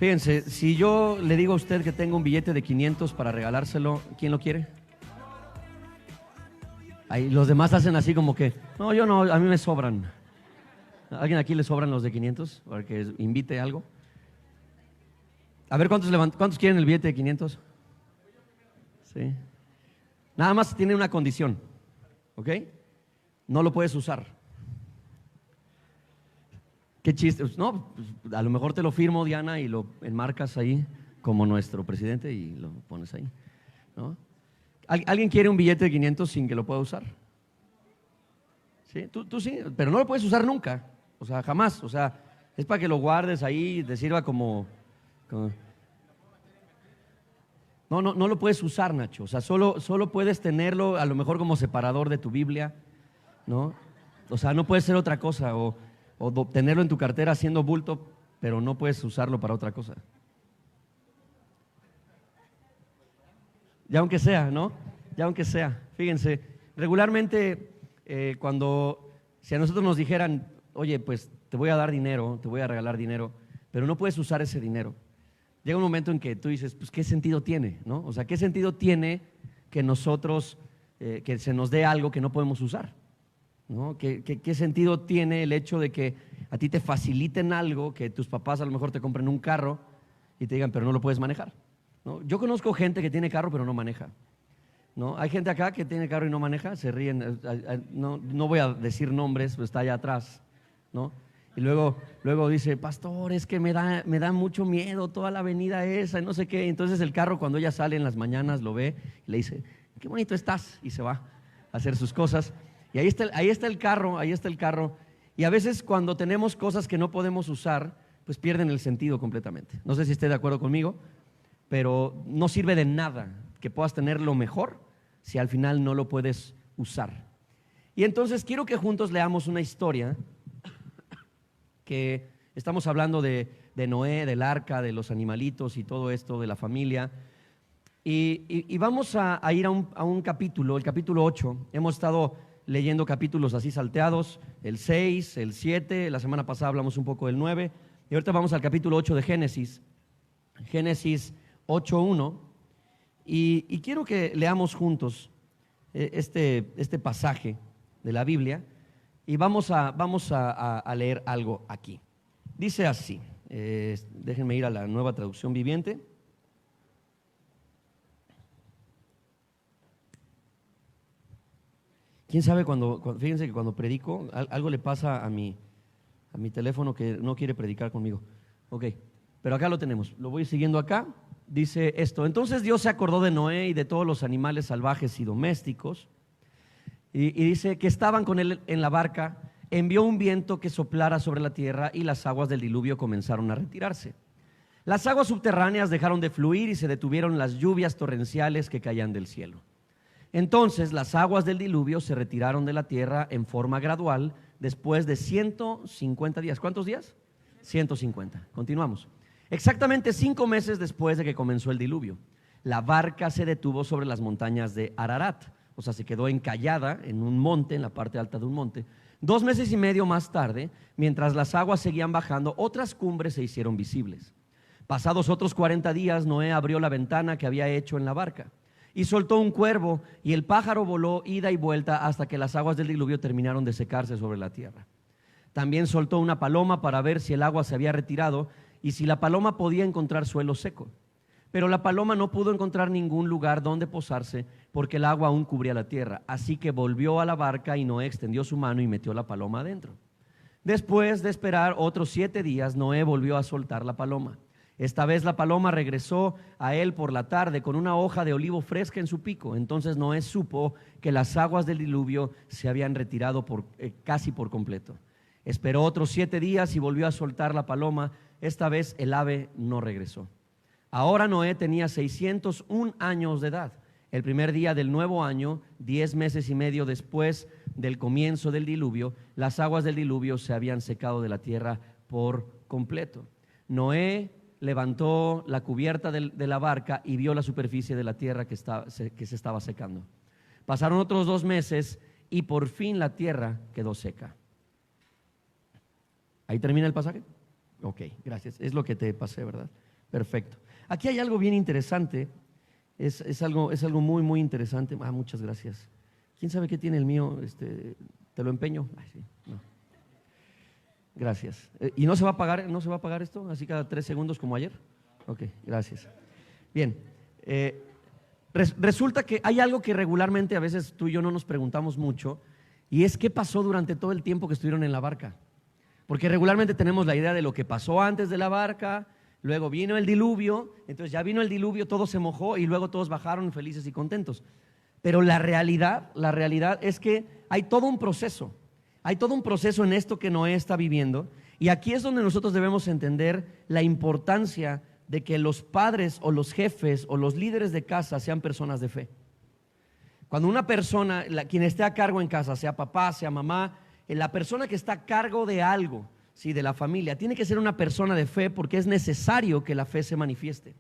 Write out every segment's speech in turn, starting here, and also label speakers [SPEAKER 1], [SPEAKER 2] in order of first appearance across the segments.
[SPEAKER 1] Fíjense, si yo le digo a usted que tengo un billete de 500 para regalárselo, ¿quién lo quiere? Ahí, los demás hacen así como que, no, yo no, a mí me sobran. ¿A alguien aquí le sobran los de 500 para que invite algo? A ver, ¿cuántos quieren el billete de 500? Sí. Nada más tiene una condición, ¿ok? No lo puedes usar. Qué chiste. No, pues, a lo mejor te lo firmo, Diana, y lo enmarcas ahí como nuestro presidente y lo pones ahí, ¿no? ¿Alguien quiere un billete de 500 sin que lo pueda usar? Sí, tú sí, pero no lo puedes usar nunca, o sea, jamás. O sea, es para que lo guardes ahí y te sirva como. No lo puedes usar, Nacho. O sea, solo puedes tenerlo a lo mejor como separador de tu Biblia, ¿no? O sea, no puede ser otra cosa, o tenerlo en tu cartera haciendo bulto, pero no puedes usarlo para otra cosa. Ya aunque sea, ¿no? Ya aunque sea. Fíjense, regularmente si a nosotros nos dijeran, oye, pues te voy a dar dinero, te voy a regalar dinero, pero no puedes usar ese dinero. Llega un momento en que tú dices, pues ¿qué sentido tiene? ¿No? O sea, ¿qué sentido tiene que nosotros, que se nos dé algo que no podemos usar? ¿No? ¿Qué sentido tiene el hecho de que a ti te faciliten algo, que tus papás a lo mejor te compren un carro y te digan, pero no lo puedes manejar? ¿No? Yo conozco gente que tiene carro pero no maneja, ¿no? Hay gente acá que tiene carro y no maneja, se ríen, no voy a decir nombres, pero está allá atrás, ¿no? Y luego dice, pastor, es que me da mucho miedo toda la avenida esa, y no sé qué. Entonces el carro, cuando ella sale en las mañanas, lo ve y le dice, qué bonito estás, y se va a hacer sus cosas. Y ahí está el carro. Y a veces cuando tenemos cosas que no podemos usar, pues pierden el sentido completamente. No sé si esté de acuerdo conmigo, pero no sirve de nada que puedas tener lo mejor si al final no lo puedes usar. Y entonces quiero que juntos leamos una historia que estamos hablando de Noé, del arca, de los animalitos y todo esto, de la familia. Y vamos a ir a un capítulo, el capítulo 8. Hemos estado leyendo capítulos así salteados, el 6, el 7, la semana pasada hablamos un poco del 9, y ahorita vamos al capítulo 8 de Génesis, Génesis 8:1, y quiero que leamos juntos este pasaje de la Biblia, y vamos a leer algo aquí. Dice así, déjenme ir a la Nueva Traducción Viviente. ¿Quién sabe fíjense que cuando predico, algo le pasa a mi teléfono que no quiere predicar conmigo? Ok, pero acá lo tenemos, lo voy siguiendo acá. Dice esto: entonces Dios se acordó de Noé y de todos los animales salvajes y domésticos, y dice que estaban con él en la barca, envió un viento que soplara sobre la tierra y las aguas del diluvio comenzaron a retirarse. Las aguas subterráneas dejaron de fluir y se detuvieron las lluvias torrenciales que caían del cielo. Entonces las aguas del diluvio se retiraron de la tierra en forma gradual después de 150 días. ¿Cuántos días? 150. Continuamos. Exactamente 5 meses después de que comenzó el diluvio, la barca se detuvo sobre las montañas de Ararat, o sea, se quedó encallada en un monte, en la parte alta de un monte. 2 meses y medio más tarde, mientras las aguas seguían bajando, otras cumbres se hicieron visibles. Pasados otros 40 días, Noé abrió la ventana que había hecho en la barca y soltó un cuervo, y el pájaro voló ida y vuelta hasta que las aguas del diluvio terminaron de secarse sobre la tierra. También soltó una paloma para ver si el agua se había retirado y si la paloma podía encontrar suelo seco. Pero la paloma no pudo encontrar ningún lugar donde posarse porque el agua aún cubría la tierra. Así que volvió a la barca y Noé extendió su mano y metió la paloma adentro. Después de esperar otros 7 días, Noé volvió a soltar la paloma. Esta vez la paloma regresó a él por la tarde con una hoja de olivo fresca en su pico. Entonces Noé supo que las aguas del diluvio se habían retirado casi por completo. Esperó otros 7 días y volvió a soltar la paloma. Esta vez el ave no regresó. Ahora Noé tenía 601 años de edad. El primer día del nuevo año, 10 meses y medio después del comienzo del diluvio, las aguas del diluvio se habían secado de la tierra por completo. Noé levantó la cubierta de la barca y vio la superficie de la tierra que se estaba secando. Pasaron otros 2 meses y por fin la tierra quedó seca. ¿Ahí termina el pasaje? Ok, gracias. Es lo que te pasé, ¿verdad? Perfecto. Aquí hay algo bien interesante. Es algo muy, muy interesante. Muchas gracias. ¿Quién sabe qué tiene el mío? ¿Te lo empeño? Ay, sí, no. Gracias. ¿Y no se va a pagar esto? Así cada 3 segundos como ayer. Ok, gracias. Bien. Resulta que hay algo que regularmente a veces tú y yo no nos preguntamos mucho, y es qué pasó durante todo el tiempo que estuvieron en la barca. Porque regularmente tenemos la idea de lo que pasó antes de la barca, luego vino el diluvio, entonces ya vino el diluvio, todo se mojó y luego todos bajaron felices y contentos. Pero la realidad es que hay todo un proceso en esto que Noé está viviendo, y aquí es donde nosotros debemos entender la importancia de que los padres o los jefes o los líderes de casa sean personas de fe. Cuando una persona, quien esté a cargo en casa, sea papá, sea mamá, la persona que está a cargo de algo, ¿sí?, de la familia, tiene que ser una persona de fe, porque es necesario que la fe se manifieste.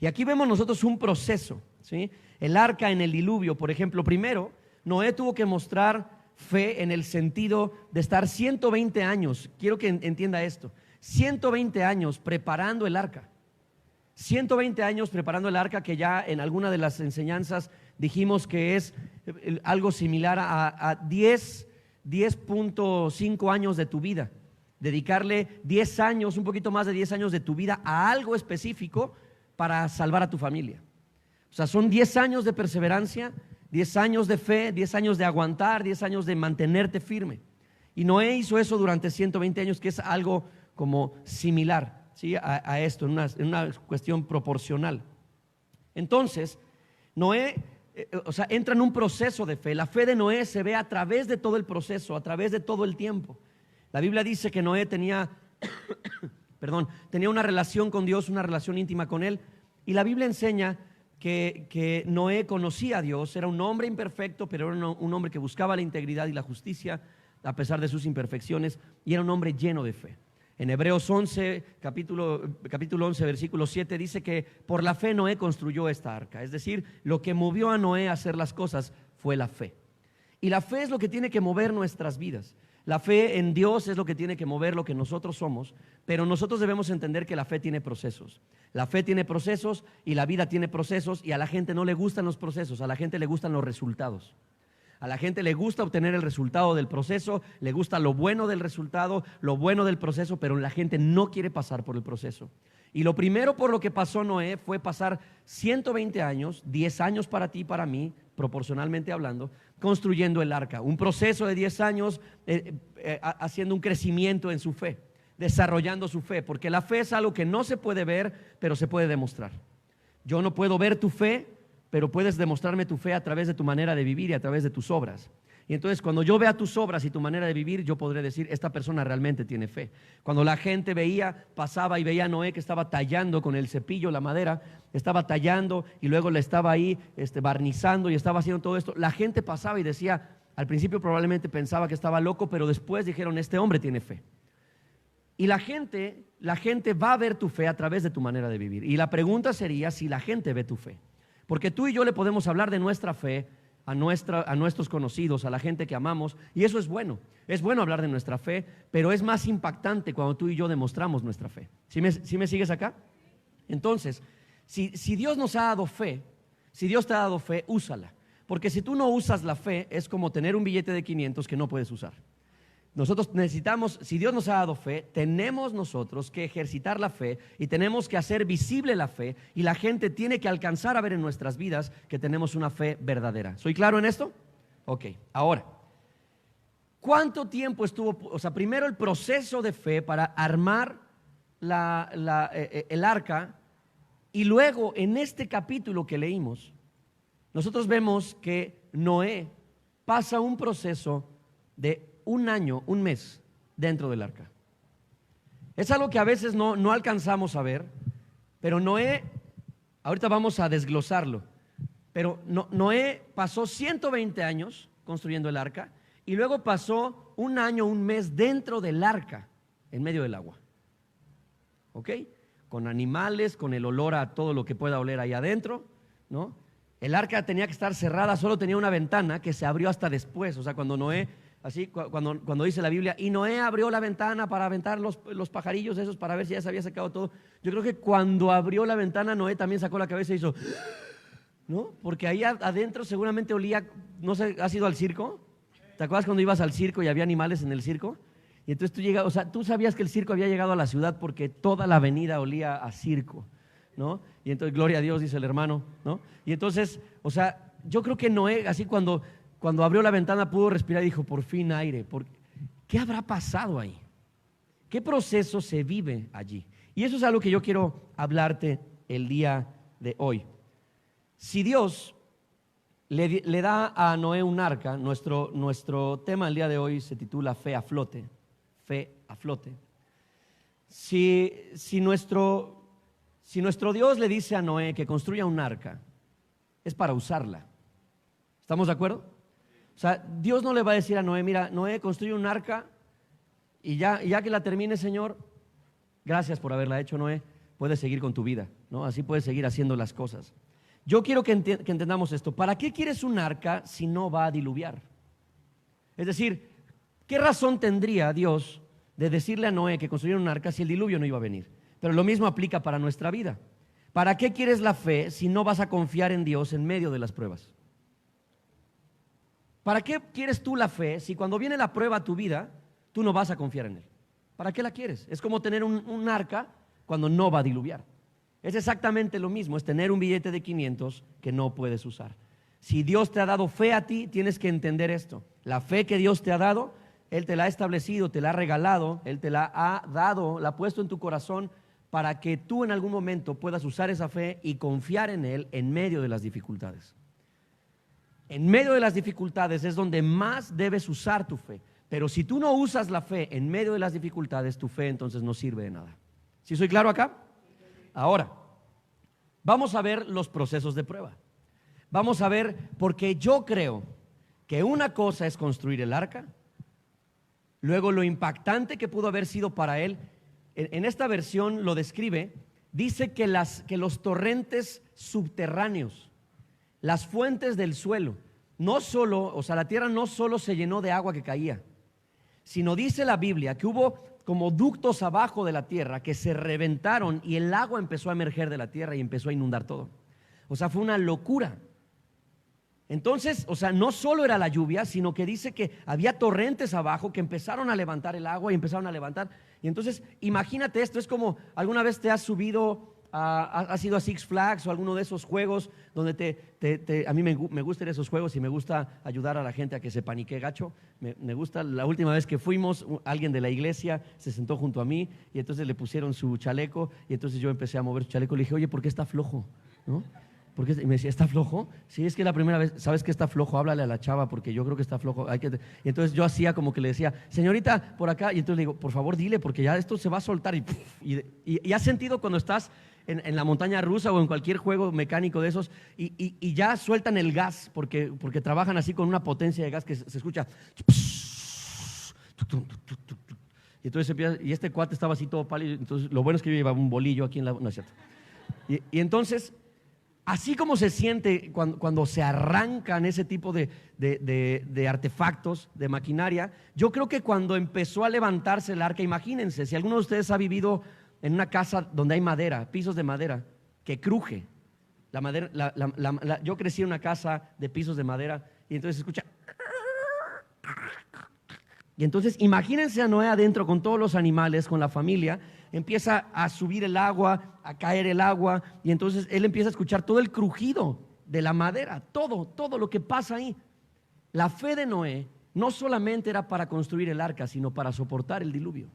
[SPEAKER 1] Y aquí vemos nosotros un proceso, ¿sí? El arca en el diluvio, por ejemplo, primero, Noé tuvo que mostrar fe en el sentido de estar 120 años, quiero que entienda esto, 120 años preparando el arca. 120 años preparando el arca, que ya en alguna de las enseñanzas dijimos que es algo similar a 10.5 años de tu vida. Dedicarle 10 años, un poquito más de 10 años de tu vida a algo específico para salvar a tu familia. O sea, son 10 años de perseverancia, 10 años de fe, 10 años de aguantar, 10 años de mantenerte firme. Y Noé hizo eso durante 120 años, que es algo como similar, ¿sí?, a esto, en una cuestión proporcional. Entonces, Noé, entra en un proceso de fe. La fe de Noé se ve a través de todo el proceso, a través de todo el tiempo. La Biblia dice que Noé tenía una relación con Dios, una relación íntima con Él. Y la Biblia enseña que Noé conocía a Dios, era un hombre imperfecto, pero era un hombre que buscaba la integridad y la justicia a pesar de sus imperfecciones, y era un hombre lleno de fe. En Hebreos 11, capítulo 11, versículo 7, dice que por la fe Noé construyó esta arca. Es decir, lo que movió a Noé a hacer las cosas fue la fe. Y la fe es lo que tiene que mover nuestras vidas. La fe en Dios es lo que tiene que mover lo que nosotros somos, pero nosotros debemos entender que la fe tiene procesos. La fe tiene procesos y la vida tiene procesos, y a la gente no le gustan los procesos, a la gente le gustan los resultados. A la gente le gusta obtener el resultado del proceso, le gusta lo bueno del resultado, lo bueno del proceso, pero la gente no quiere pasar por el proceso. Y lo primero por lo que pasó Noé fue pasar 120 años, 10 años para ti y para mí, proporcionalmente hablando, construyendo el arca. Un proceso de 10 años haciendo un crecimiento en su fe, desarrollando su fe, porque la fe es algo que no se puede ver, pero se puede demostrar. Yo no puedo ver tu fe, pero puedes demostrarme tu fe a través de tu manera de vivir y a través de tus obras. Y entonces, cuando yo vea tus obras y tu manera de vivir, yo podré decir, esta persona realmente tiene fe. Cuando la gente pasaba y veía a Noé que estaba tallando con el cepillo la madera, estaba tallando y luego le estaba ahí barnizando y estaba haciendo todo esto, la gente pasaba y decía, al principio probablemente pensaba que estaba loco, pero después dijeron, este hombre tiene fe. Y la gente va a ver tu fe a través de tu manera de vivir. Y la pregunta sería si la gente ve tu fe. Porque tú y yo le podemos hablar de nuestra fe a nuestros conocidos, a la gente que amamos, y eso es bueno. Es bueno hablar de nuestra fe, pero es más impactante cuando tú y yo demostramos nuestra fe. ¿Sí me sigues acá? Entonces, si Dios nos ha dado fe, si Dios te ha dado fe, úsala. Porque si tú no usas la fe, es como tener un billete de 500 que no puedes usar. Nosotros necesitamos, si Dios nos ha dado fe, tenemos nosotros que ejercitar la fe y tenemos que hacer visible la fe, y la gente tiene que alcanzar a ver en nuestras vidas que tenemos una fe verdadera. ¿Soy claro en esto? Ok, ahora, ¿cuánto tiempo estuvo? Primero el proceso de fe para armar el arca, y luego en este capítulo que leímos, nosotros vemos que Noé pasa un proceso de un año, un mes dentro del arca. Es algo que a veces no alcanzamos a ver, pero Noé, ahorita vamos a desglosarlo, pero Noé pasó 120 años construyendo el arca, y luego pasó un año, un mes dentro del arca, en medio del agua. ¿Ok? Con animales, con el olor a todo lo que pueda oler ahí adentro, ¿no? El arca tenía que estar cerrada, solo tenía una ventana que se abrió hasta después. O sea, cuando Noé Así cuando dice la Biblia, y Noé abrió la ventana para aventar los pajarillos esos para ver si ya se había sacado todo. Yo creo que cuando abrió la ventana, Noé también sacó la cabeza y hizo, ¿no? Porque ahí adentro seguramente olía, no sé, ¿has ido al circo? ¿Te acuerdas cuando ibas al circo y había animales en el circo? Y entonces tú llegas, o sea, tú sabías que el circo había llegado a la ciudad porque toda la avenida olía a circo, ¿no? Y entonces, gloria a Dios, dice el hermano, ¿no? Y entonces, o sea, yo creo que Noé, así cuando abrió la ventana pudo respirar y dijo, por fin aire. ¿Qué habrá pasado ahí? ¿Qué proceso se vive allí? Y eso es algo que yo quiero hablarte el día de hoy. Si Dios le da a Noé un arca, nuestro tema el día de hoy se titula Fe a flote. Fe a flote. Si nuestro Dios le dice a Noé que construya un arca, es para usarla. ¿Estamos de acuerdo? O sea, Dios no le va a decir a Noé, mira, Noé, construye un arca y ya que la termine, Señor, gracias por haberla hecho, Noé, puedes seguir con tu vida, ¿no? Así puedes seguir haciendo las cosas. Yo quiero que entendamos esto. ¿Para qué quieres un arca si no va a diluviar? Es decir, ¿qué razón tendría Dios de decirle a Noé que construyera un arca si el diluvio no iba a venir? Pero lo mismo aplica para nuestra vida. ¿Para qué quieres la fe si no vas a confiar en Dios en medio de las pruebas? ¿Para qué quieres tú la fe si cuando viene la prueba a tu vida, tú no vas a confiar en Él? ¿Para qué la quieres? Es como tener un arca cuando no va a diluviar. Es exactamente lo mismo, es tener un billete de 500 que no puedes usar. Si Dios te ha dado fe a ti, tienes que entender esto. La fe que Dios te ha dado, Él te la ha establecido, te la ha regalado, Él te la ha dado, la ha puesto en tu corazón para que tú en algún momento puedas usar esa fe y confiar en Él en medio de las dificultades. En medio de las dificultades es donde más debes usar tu fe. Pero si tú no usas la fe en medio de las dificultades, tu fe entonces no sirve de nada. ¿Sí soy claro acá? Ahora, vamos a ver los procesos de prueba. Vamos a ver, porque yo creo que una cosa es construir el arca, luego lo impactante que pudo haber sido para él. En esta versión lo describe, dice que los torrentes subterráneos, las fuentes del suelo, no solo, o sea, la tierra no solo se llenó de agua que caía, sino dice la Biblia que hubo como ductos abajo de la tierra que se reventaron y el agua empezó a emerger de la tierra y empezó a inundar todo. O sea, fue una locura. Entonces, o sea, no solo era la lluvia, sino que dice que había torrentes abajo que empezaron a levantar el agua y empezaron a levantar. Y entonces, imagínate esto, es como alguna vez te has subido, has ido a Six Flags o alguno de esos juegos donde a mí me gusta ir a esos juegos y me gusta ayudar a la gente a que se panique gacho. Me gusta, la última vez que fuimos, alguien de la iglesia se sentó junto a mí y entonces le pusieron su chaleco y entonces yo empecé a mover su chaleco y le dije, oye, ¿por qué está flojo? ¿No? Porque me decía, ¿está flojo? Sí, es que la primera vez, ¿sabes que está flojo? Háblale a la chava porque yo creo que está flojo. Y entonces yo hacía como que le decía, señorita, por acá. Y entonces le digo, por favor, dile porque ya esto se va a soltar. Y has sentido cuando estás en la montaña rusa o en cualquier juego mecánico de esos y ya sueltan el gas porque trabajan así con una potencia de gas que se escucha. Y entonces empieza, y este cuate estaba así todo pálido. Entonces lo bueno es que yo llevaba un bolillo aquí en la... No es cierto. Y entonces... Así como se siente cuando se arrancan ese tipo de artefactos, de maquinaria, yo creo que cuando empezó a levantarse el arca, imagínense, si alguno de ustedes ha vivido en una casa donde hay madera, pisos de madera, que cruje, la madera, yo crecí en una casa de pisos de madera y entonces se escucha... Y entonces imagínense a Noé adentro con todos los animales, con la familia, empieza a subir el agua, a caer el agua, y entonces él empieza a escuchar todo el crujido de la madera, todo lo que pasa ahí. La fe de Noé no solamente era para construir el arca, sino para soportar el diluvio.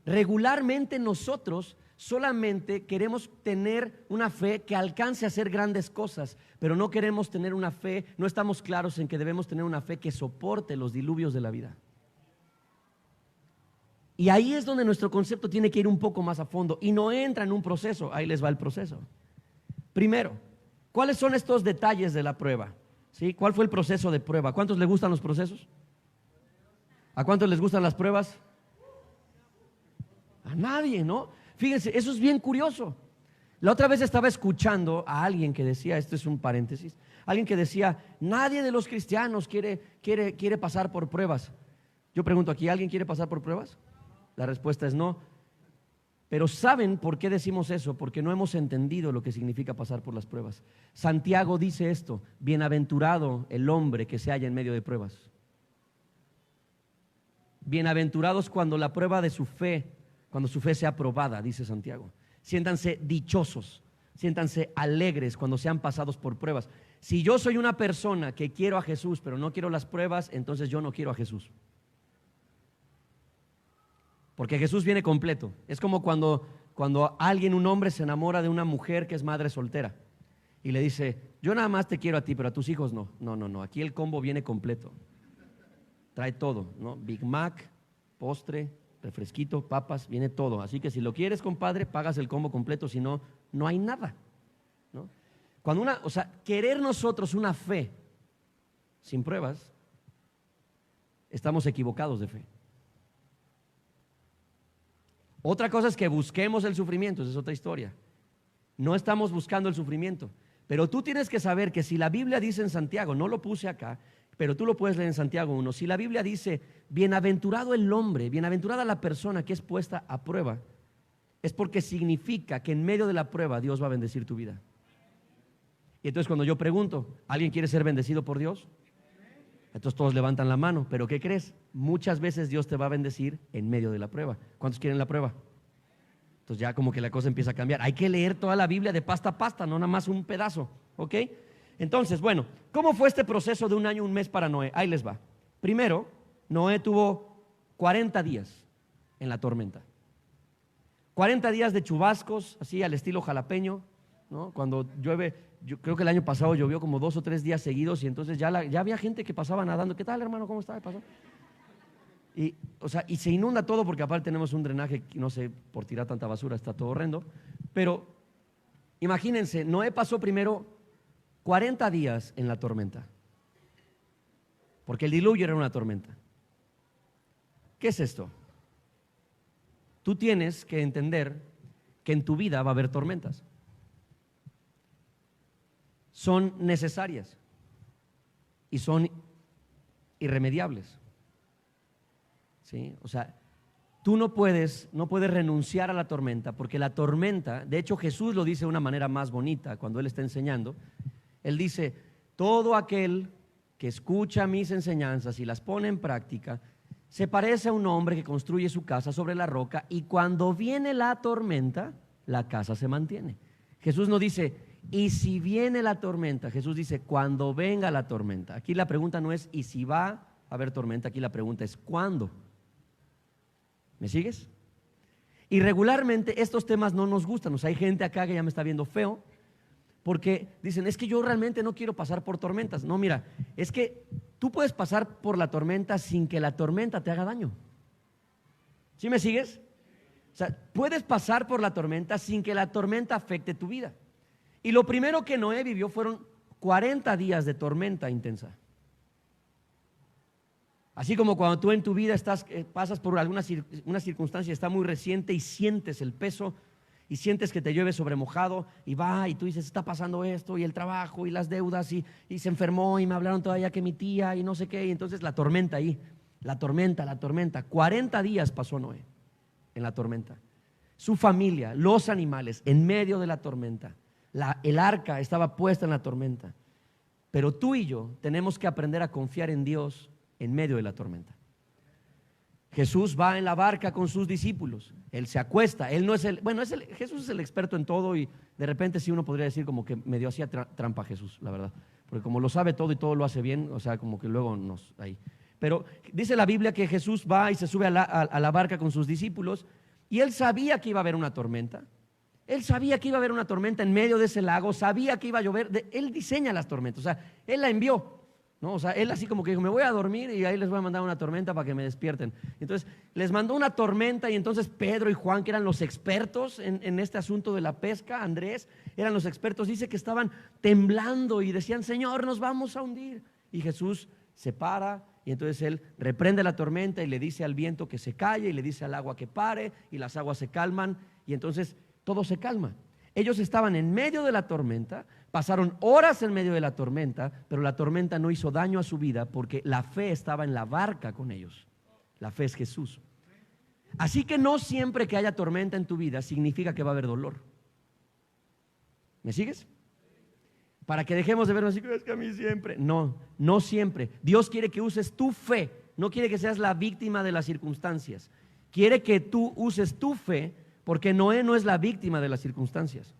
[SPEAKER 1] Regularmente nosotros solamente queremos tener una fe que alcance a hacer grandes cosas, pero no queremos tener una fe, no estamos claros en que debemos tener una fe que soporte los diluvios de la vida. Y ahí es donde nuestro concepto tiene que ir un poco más a fondo y no entra en un proceso. Ahí les va el proceso. Primero, ¿cuáles son estos detalles de la prueba? ¿Sí? ¿Cuál fue el proceso de prueba? ¿A cuántos les gustan los procesos? ¿A cuántos les gustan las pruebas? A nadie, ¿no? Fíjense, eso es bien curioso. La otra vez estaba escuchando a alguien que decía, esto es un paréntesis, alguien que decía, nadie de los cristianos quiere pasar por pruebas. Yo pregunto aquí, ¿alguien quiere pasar por pruebas? La respuesta es no. Pero ¿saben por qué decimos eso? Porque no hemos entendido lo que significa pasar por las pruebas. Santiago dice esto, bienaventurado el hombre que se halla en medio de pruebas. Bienaventurados cuando la prueba de su fe, cuando su fe sea probada, dice Santiago. Siéntanse dichosos, siéntanse alegres cuando sean pasados por pruebas. Si yo soy una persona que quiero a Jesús, pero no quiero las pruebas, entonces yo no quiero a Jesús. Porque Jesús viene completo. Es como cuando alguien, un hombre, se enamora de una mujer que es madre soltera y le dice, yo nada más te quiero a ti, pero a tus hijos no. No, aquí el combo viene completo. Trae todo, ¿no? Big Mac, postre, refresquito, papas, viene todo. Así que si lo quieres, compadre, pagas el combo completo, si no, no hay nada, ¿no? Querer nosotros una fe sin pruebas, estamos equivocados de fe. Otra cosa es que busquemos el sufrimiento, esa es otra historia. No estamos buscando el sufrimiento, pero tú tienes que saber que si la Biblia dice en Santiago, no lo puse acá, pero tú lo puedes leer en Santiago 1, si la Biblia dice, bienaventurado el hombre, bienaventurada la persona que es puesta a prueba, es porque significa que en medio de la prueba Dios va a bendecir tu vida. Y entonces cuando yo pregunto, ¿alguien quiere ser bendecido por Dios? Entonces todos levantan la mano, pero ¿qué crees? Muchas veces Dios te va a bendecir en medio de la prueba. ¿Cuántos quieren la prueba? Entonces ya como que la cosa empieza a cambiar. Hay que leer toda la Biblia de pasta a pasta, no nada más un pedazo, ¿ok? Entonces, bueno, ¿cómo fue este proceso de un año, un mes para Noé? Ahí les va. Primero, Noé tuvo 40 días en la tormenta. 40 días de chubascos, así al estilo jalapeño, ¿no? Cuando llueve, yo creo que el año pasado llovió como 2 o 3 días seguidos y entonces ya había gente que pasaba nadando. ¿Qué tal, hermano? ¿Cómo está? ¿Pasó? Y se inunda todo porque aparte tenemos un drenaje, no sé, por tirar tanta basura, está todo horrendo. Pero imagínense, Noé pasó primero 40 días en la tormenta, porque el diluvio era una tormenta. ¿Qué es esto? Tú tienes que entender que en tu vida va a haber tormentas. Son necesarias y son irremediables. ¿Sí? O sea, tú no puedes renunciar a la tormenta, porque la tormenta, de hecho Jesús lo dice de una manera más bonita cuando Él está enseñando. Él dice, todo aquel que escucha mis enseñanzas y las pone en práctica, se parece a un hombre que construye su casa sobre la roca y cuando viene la tormenta, la casa se mantiene. Jesús no dice, y si viene la tormenta, Jesús dice, cuando venga la tormenta. Aquí la pregunta no es, ¿y si va a haber tormenta? Aquí la pregunta es, ¿cuándo? ¿Me sigues? Y regularmente estos temas no nos gustan. O sea, hay gente acá que ya me está viendo feo porque dicen, es que yo realmente no quiero pasar por tormentas. No, mira, es que tú puedes pasar por la tormenta sin que la tormenta te haga daño. ¿Sí me sigues? O sea, puedes pasar por la tormenta sin que la tormenta afecte tu vida. Y lo primero que Noé vivió fueron 40 días de tormenta intensa. Así como cuando tú en tu vida pasas por una circunstancia, está muy reciente y sientes el peso y sientes que te llueve sobre mojado y tú dices, está pasando esto y el trabajo y las deudas y se enfermó y me hablaron todavía que mi tía y no sé qué, y entonces la tormenta ahí, la tormenta. 40 días pasó Noé en la tormenta. Su familia, los animales, en medio de la tormenta. El arca estaba puesta en la tormenta. Pero tú y yo tenemos que aprender a confiar en Dios en medio de la tormenta. Jesús va en la barca con sus discípulos. Él se acuesta. Él no es Jesús es el experto en todo y de repente sí uno podría decir como que medio hacía trampa a Jesús, la verdad. Porque como lo sabe todo y todo lo hace bien, o sea, como que luego ahí. Pero dice la Biblia que Jesús va y se sube a la barca con sus discípulos y él sabía que iba a haber una tormenta. Él sabía que iba a haber una tormenta en medio de ese lago, sabía que iba a llover. Él diseña las tormentas, o sea, él la envió. ¿No? O sea, él así como que dijo, me voy a dormir y ahí les voy a mandar una tormenta para que me despierten. Entonces les mandó una tormenta y entonces Pedro y Juan, que eran los expertos en este asunto de la pesca, Andrés, eran los expertos, dice que estaban temblando y decían, Señor, nos vamos a hundir. Y Jesús se para y entonces él reprende la tormenta y le dice al viento que se calle y le dice al agua que pare y las aguas se calman y entonces todo se calma. Ellos estaban en medio de la tormenta, pasaron horas en medio de la tormenta, pero la tormenta no hizo daño a su vida porque la fe estaba en la barca con ellos. La fe es Jesús. Así que no siempre que haya tormenta en tu vida significa que va a haber dolor. ¿Me sigues? Para que dejemos de vernos así, es que a mí siempre. No, no siempre. Dios quiere que uses tu fe, no quiere que seas la víctima de las circunstancias. Quiere que tú uses tu fe, porque Noé no es la víctima de las circunstancias.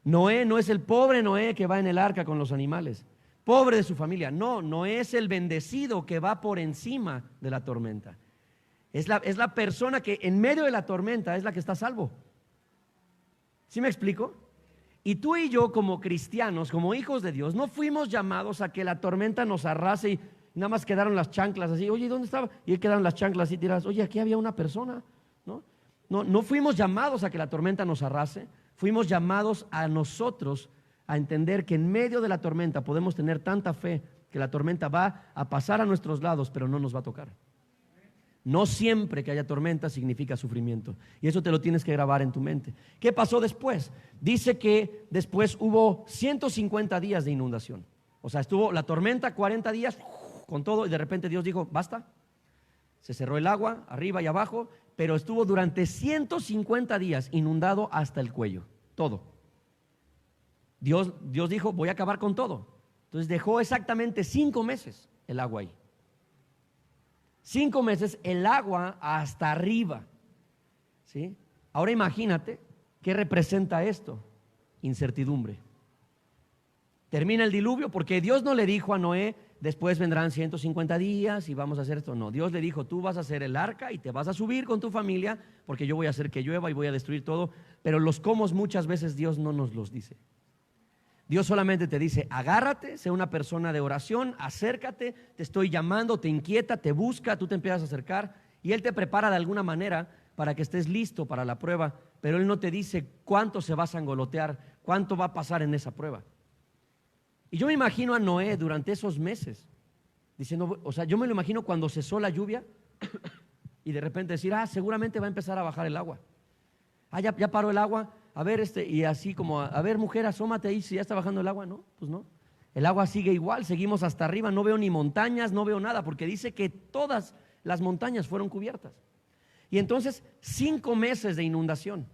[SPEAKER 1] Noé no es el pobre Noé que va en el arca con los animales, pobre de su familia. No, Noé es el bendecido que va por encima de la tormenta. Es la persona que en medio de la tormenta es la que está a salvo. ¿Sí me explico? Y tú y yo como cristianos, como hijos de Dios, no fuimos llamados a que la tormenta nos arrase y nada más quedaron las chanclas así. Oye, ¿dónde estaba? Y ahí quedaron las chanclas así tiradas. Oye, aquí había una persona. No fuimos llamados a que la tormenta nos arrase. Fuimos llamados a nosotros a entender que en medio de la tormenta podemos tener tanta fe que la tormenta va a pasar a nuestros lados, pero no nos va a tocar. No siempre que haya tormenta significa sufrimiento. Y eso te lo tienes que grabar en tu mente. ¿Qué pasó después? Dice que después hubo 150 días de inundación. O sea, estuvo la tormenta 40 días con todo y de repente Dios dijo, basta. Se cerró el agua arriba y abajo, pero estuvo durante 150 días inundado hasta el cuello. Todo. Dios dijo, voy a acabar con todo. Entonces dejó exactamente 5 meses el agua ahí. 5 meses el agua hasta arriba, ¿sí? Ahora imagínate qué representa esto: incertidumbre. Termina el diluvio porque Dios no le dijo a Noé, después vendrán 150 días y vamos a hacer esto. No, Dios le dijo, tú vas a hacer el arca y te vas a subir con tu familia porque yo voy a hacer que llueva y voy a destruir todo. Pero los cómo muchas veces Dios no nos los dice. Dios solamente te dice, agárrate, sé una persona de oración, acércate, te estoy llamando, te inquieta, te busca, tú te empiezas a acercar y Él te prepara de alguna manera para que estés listo para la prueba, pero Él no te dice cuánto se va a sangolotear, cuánto va a pasar en esa prueba. Y yo me imagino a Noé durante esos meses, diciendo, o sea, yo me lo imagino cuando cesó la lluvia y de repente decir, seguramente va a empezar a bajar el agua. Ya paró el agua. A ver, y así como, a ver, mujer, asómate ahí si ya está bajando el agua. No, pues no. El agua sigue igual, seguimos hasta arriba, no veo ni montañas, no veo nada, porque dice que todas las montañas fueron cubiertas. Y entonces, 5 meses de inundación.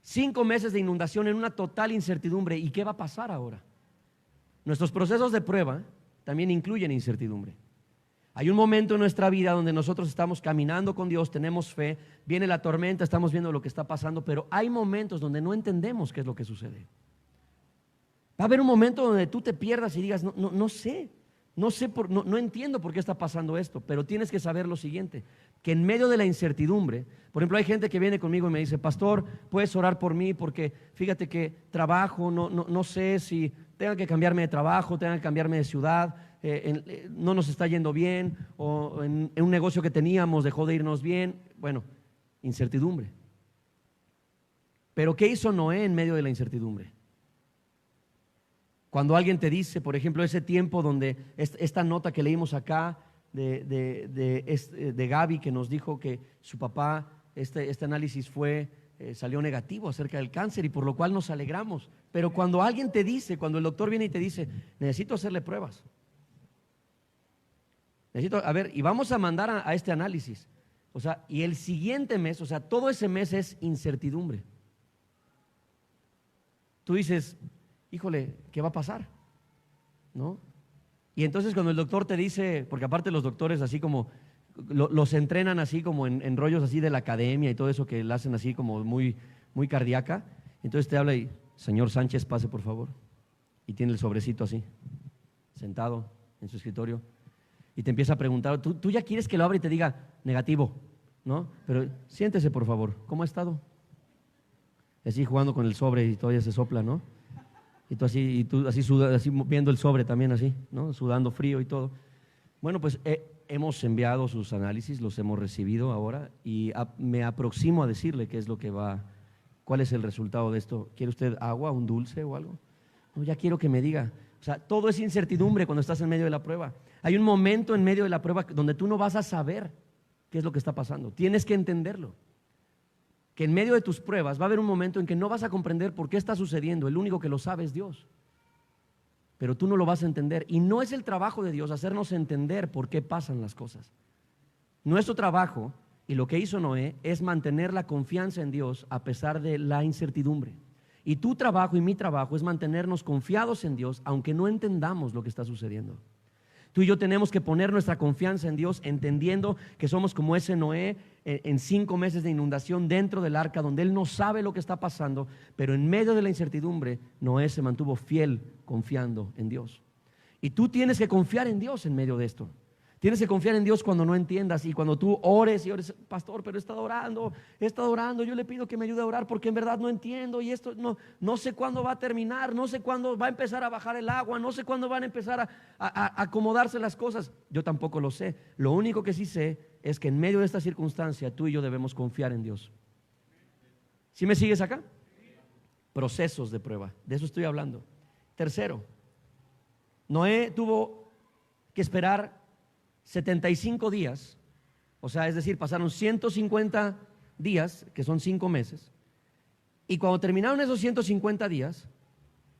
[SPEAKER 1] 5 meses de inundación en una total incertidumbre. ¿Y qué va a pasar ahora? Nuestros procesos de prueba también incluyen incertidumbre. Hay un momento en nuestra vida donde nosotros estamos caminando con Dios, tenemos fe, viene la tormenta, estamos viendo lo que está pasando, pero hay momentos donde no entendemos qué es lo que sucede. Va a haber un momento donde tú te pierdas y digas, no sé, no entiendo por qué está pasando esto, pero tienes que saber lo siguiente, que en medio de la incertidumbre, por ejemplo, hay gente que viene conmigo y me dice, pastor, ¿puedes orar por mí? Porque fíjate que trabajo, no sé si tenga que cambiarme de trabajo, tenga que cambiarme de ciudad, no nos está yendo bien, o en un negocio que teníamos dejó de irnos bien. Bueno, incertidumbre. Pero ¿qué hizo Noé en medio de la incertidumbre? Cuando alguien te dice, por ejemplo, ese tiempo donde esta nota que leímos acá de Gaby, que nos dijo que su papá, este análisis salió negativo acerca del cáncer y por lo cual nos alegramos. Pero cuando alguien te dice, cuando el doctor viene y te dice, necesito hacerle pruebas, y vamos a mandar a este análisis. O sea, y el siguiente mes, o sea, todo ese mes es incertidumbre. Tú dices, híjole, ¿qué va a pasar? ¿No? Y entonces cuando el doctor te dice, porque aparte los doctores así como, los entrenan así como en rollos así de la academia y todo eso que la hacen así como muy, muy cardíaca, entonces te habla y, señor Sánchez, pase por favor. Y tiene el sobrecito así, sentado en su escritorio. Y te empieza a preguntar, ¿tú ya quieres que lo abra y te diga negativo? ¿No? Pero siéntese por favor, ¿cómo ha estado? Así jugando con el sobre y todavía se sopla, ¿no? Y tú así viendo el sobre también así, ¿no? Sudando frío y todo. Bueno, pues hemos enviado sus análisis, los hemos recibido ahora y me aproximo a decirle qué es lo que cuál es el resultado de esto. ¿Quiere usted agua, un dulce o algo? No, ya quiero que me diga. O sea, todo es incertidumbre cuando estás en medio de la prueba. Hay un momento en medio de la prueba donde tú no vas a saber qué es lo que está pasando. Tienes que entenderlo. que en medio de tus pruebas va a haber un momento en que no vas a comprender por qué está sucediendo. El único que lo sabe es Dios. Pero tú no lo vas a entender. Y no es el trabajo de Dios hacernos entender por qué pasan las cosas. Nuestro trabajo, y lo que hizo Noé, es mantener la confianza en Dios a pesar de la incertidumbre. Y tu trabajo y mi trabajo es mantenernos confiados en Dios, aunque no entendamos lo que está sucediendo. Tú y yo tenemos que poner nuestra confianza en Dios, entendiendo que somos como ese Noé en 5 meses de inundación dentro del arca, donde él no sabe lo que está pasando, pero en medio de la incertidumbre, Noé se mantuvo fiel confiando en Dios. Y tú tienes que confiar en Dios en medio de esto. Tienes que confiar en Dios cuando no entiendas, y cuando tú ores y ores, pastor, pero he estado orando, yo le pido que me ayude a orar porque en verdad no entiendo y esto no sé cuándo va a terminar, no sé cuándo va a empezar a bajar el agua, no sé cuándo van a empezar a acomodarse las cosas. Yo tampoco lo sé. Lo único que sí sé es que en medio de esta circunstancia tú y yo debemos confiar en Dios. ¿Sí me sigues acá? Procesos de prueba, de eso estoy hablando. Tercero, Noé tuvo que esperar 75 días, o sea, es decir, pasaron 150 días, que son 5 meses, y cuando terminaron esos 150 días,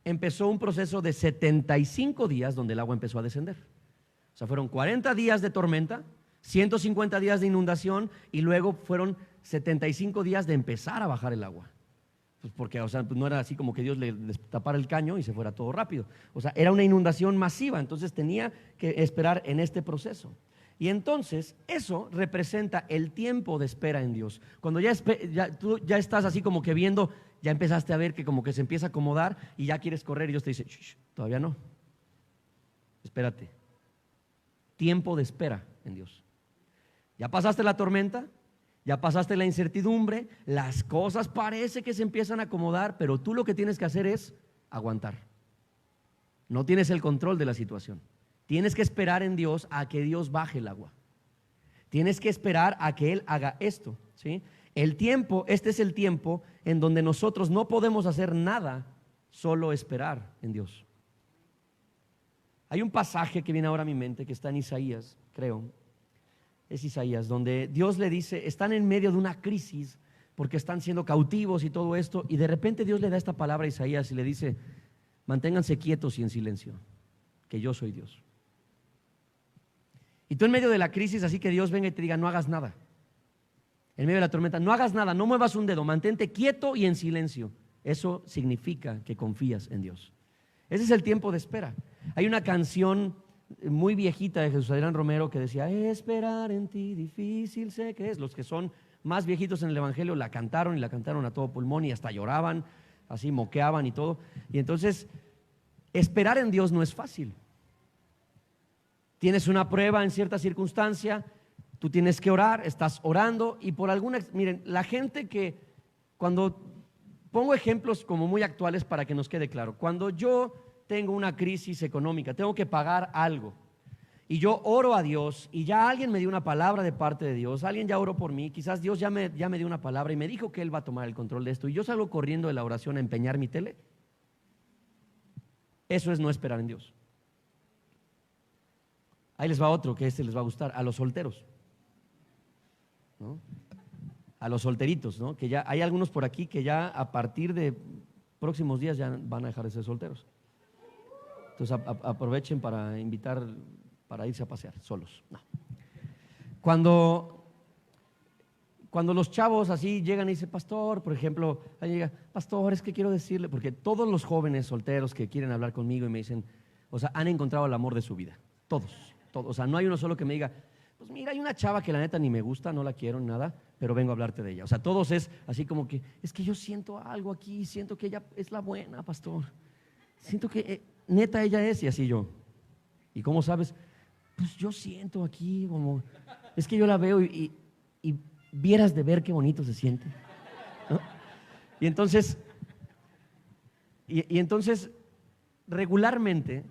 [SPEAKER 1] empezó un proceso de 75 días donde el agua empezó a descender. O sea, fueron 40 días de tormenta, 150 días de inundación, y luego fueron 75 días de empezar a bajar el agua. Pues porque, o sea, pues no era así como que Dios le tapara el caño y se fuera todo rápido. O sea, era una inundación masiva, entonces tenía que esperar en este proceso. Y entonces eso representa el tiempo de espera en Dios. Cuando tú ya estás así como que viendo, ya empezaste a ver que como que se empieza a acomodar y ya quieres correr y Dios te dice, todavía no, espérate. Tiempo de espera en Dios. Ya pasaste la tormenta, ya pasaste la incertidumbre, las cosas parece que se empiezan a acomodar, pero tú lo que tienes que hacer es aguantar. No tienes el control de la situación. Tienes que esperar en Dios a que Dios baje el agua. Tienes que esperar a que Él haga esto, ¿sí? Este es el tiempo en donde nosotros no podemos hacer nada, solo esperar en Dios. Hay un pasaje que viene ahora a mi mente que está en Isaías, creo. Es Isaías, donde Dios le dice, están en medio de una crisis porque están siendo cautivos y todo esto, y de repente Dios le da esta palabra a Isaías y le dice, manténganse quietos y en silencio, que yo soy Dios. Y tú en medio de la crisis, así que Dios venga y te diga, no hagas nada. En medio de la tormenta, no hagas nada, no muevas un dedo, mantente quieto y en silencio. Eso significa que confías en Dios. Ese es el tiempo de espera. Hay una canción muy viejita de Jesús Adrián Romero que decía, esperar en ti difícil sé que es. Los que son más viejitos en el evangelio la cantaron y la cantaron a todo pulmón y hasta lloraban, así moqueaban y todo. Y entonces, esperar en Dios no es fácil. Tienes una prueba en cierta circunstancia, tú tienes que orar, estás orando y por alguna, miren, la gente que, cuando pongo ejemplos como muy actuales para que nos quede claro, cuando yo tengo una crisis económica, tengo que pagar algo y yo oro a Dios y ya alguien me dio una palabra de parte de Dios, alguien ya oró por mí, quizás Dios ya me dio una palabra y me dijo que Él va a tomar el control de esto y yo salgo corriendo de la oración a empeñar mi tele. Eso es no esperar en Dios. Ahí les va otro que les va a gustar, a los solteros, ¿no? A los solteritos, ¿no? Que ya hay algunos por aquí que ya a partir de próximos días ya van a dejar de ser solteros. Entonces aprovechen para invitar, para irse a pasear solos. No. Cuando los chavos así llegan y dicen, pastor, por ejemplo, ahí llega, pastor, es que quiero decirle, porque todos los jóvenes solteros que quieren hablar conmigo y me dicen, o sea, han encontrado el amor de su vida, todos, o sea, no hay uno solo que me diga, pues mira, hay una chava que la neta ni me gusta, no la quiero ni nada, pero vengo a hablarte de ella. O sea, todos es así como que, es que yo siento algo aquí, siento que ella es la buena, pastor. Siento que neta ella es, y así yo. ¿Y cómo sabes? Pues yo siento aquí como, es que yo la veo y vieras de ver qué bonito se siente, ¿no? Y entonces regularmente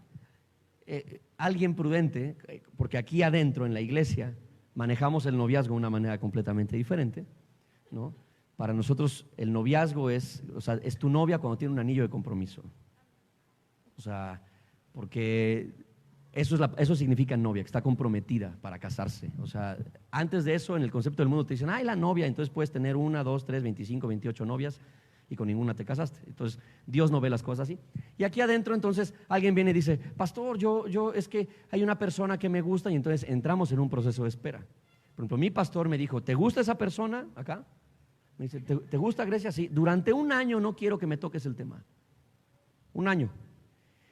[SPEAKER 1] alguien prudente, porque aquí adentro en la iglesia manejamos el noviazgo de una manera completamente diferente, ¿no? Para nosotros el noviazgo es, o sea, es tu novia cuando tiene un anillo de compromiso. O sea, porque Eso significa novia, que está comprometida para casarse. O sea, antes de eso, en el concepto del mundo te dicen, ay, la novia, entonces puedes tener 1, 2, 3, 25, 28 novias y con ninguna te casaste. Entonces, Dios no ve las cosas así. Y aquí adentro, entonces, alguien viene y dice, pastor, es que hay una persona que me gusta, y entonces entramos en un proceso de espera. Por ejemplo, mi pastor me dijo, ¿te gusta esa persona acá? Me dice, ¿te gusta Grecia? Sí. Durante un año no quiero que me toques el tema. Un año.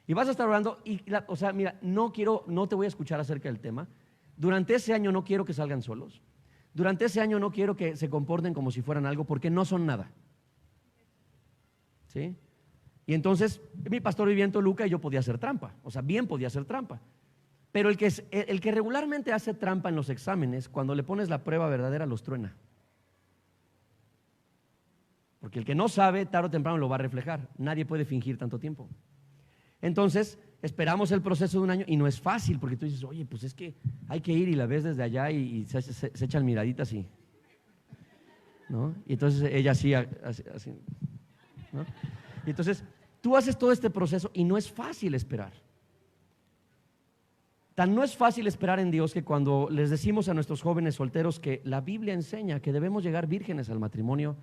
[SPEAKER 1] Y vas a estar orando o sea, mira, no te voy a escuchar acerca del tema. Durante ese año no quiero que salgan solos. Durante ese año no quiero que se comporten como si fueran algo, porque no son nada. ¿Sí? Y entonces, mi pastor vivía en Toluca y yo podía hacer trampa. O sea, bien podía hacer trampa. Pero el que regularmente hace trampa en los exámenes, cuando le pones la prueba verdadera, los truena. Porque el que no sabe, tarde o temprano lo va a reflejar. Nadie puede fingir tanto tiempo. Entonces, esperamos el proceso de un año y no es fácil, porque tú dices, oye, pues es que hay que ir, y la ves desde allá y se echan miraditas y, ¿no? Y entonces ella así, ¿no? Y entonces tú haces todo este proceso y no es fácil esperar. Tan no es fácil esperar en Dios que cuando les decimos a nuestros jóvenes solteros que la Biblia enseña que debemos llegar vírgenes al matrimonio,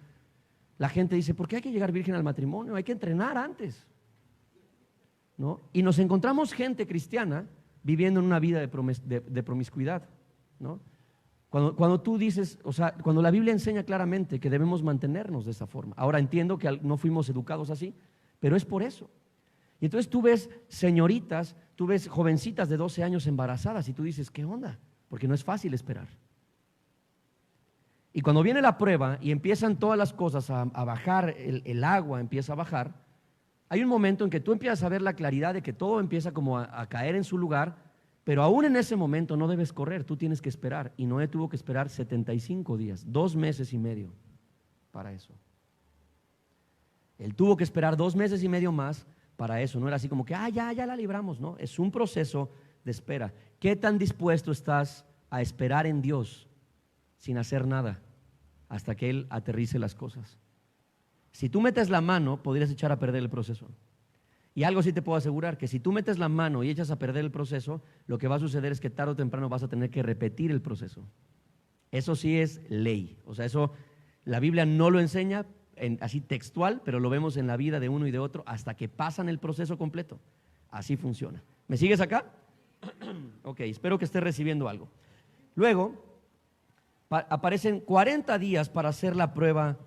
[SPEAKER 1] la gente dice, ¿por qué hay que llegar virgen al matrimonio? Hay que entrenar antes, ¿no? Y nos encontramos gente cristiana viviendo en una vida de promiscuidad, ¿no? Cuando tú dices, o sea, cuando la Biblia enseña claramente que debemos mantenernos de esa forma. Ahora entiendo que no fuimos educados así, pero es por eso. Y entonces tú ves señoritas, tú ves jovencitas de 12 años embarazadas y tú dices, ¿qué onda? Porque no es fácil esperar. Y cuando viene la prueba y empiezan todas las cosas a bajar, el agua empieza a bajar, hay un momento en que tú empiezas a ver la claridad de que todo empieza como a caer en su lugar, pero aún en ese momento no debes correr, tú tienes que esperar. Y Noé tuvo que esperar 75 días, 2 meses y medio para eso. Él tuvo que esperar 2 meses y medio más para eso. No era así como que, ya la libramos, no. Es un proceso de espera. ¿Qué tan dispuesto estás a esperar en Dios sin hacer nada hasta que Él aterrice las cosas? Si tú metes la mano, podrías echar a perder el proceso. Y algo sí te puedo asegurar, que si tú metes la mano y echas a perder el proceso, lo que va a suceder es que tarde o temprano vas a tener que repetir el proceso. Eso sí es ley. O sea, eso la Biblia no lo enseña así textual, pero lo vemos en la vida de uno y de otro hasta que pasan el proceso completo. Así funciona. ¿Me sigues acá? Ok, espero que estés recibiendo algo. Luego, aparecen 40 días para hacer la prueba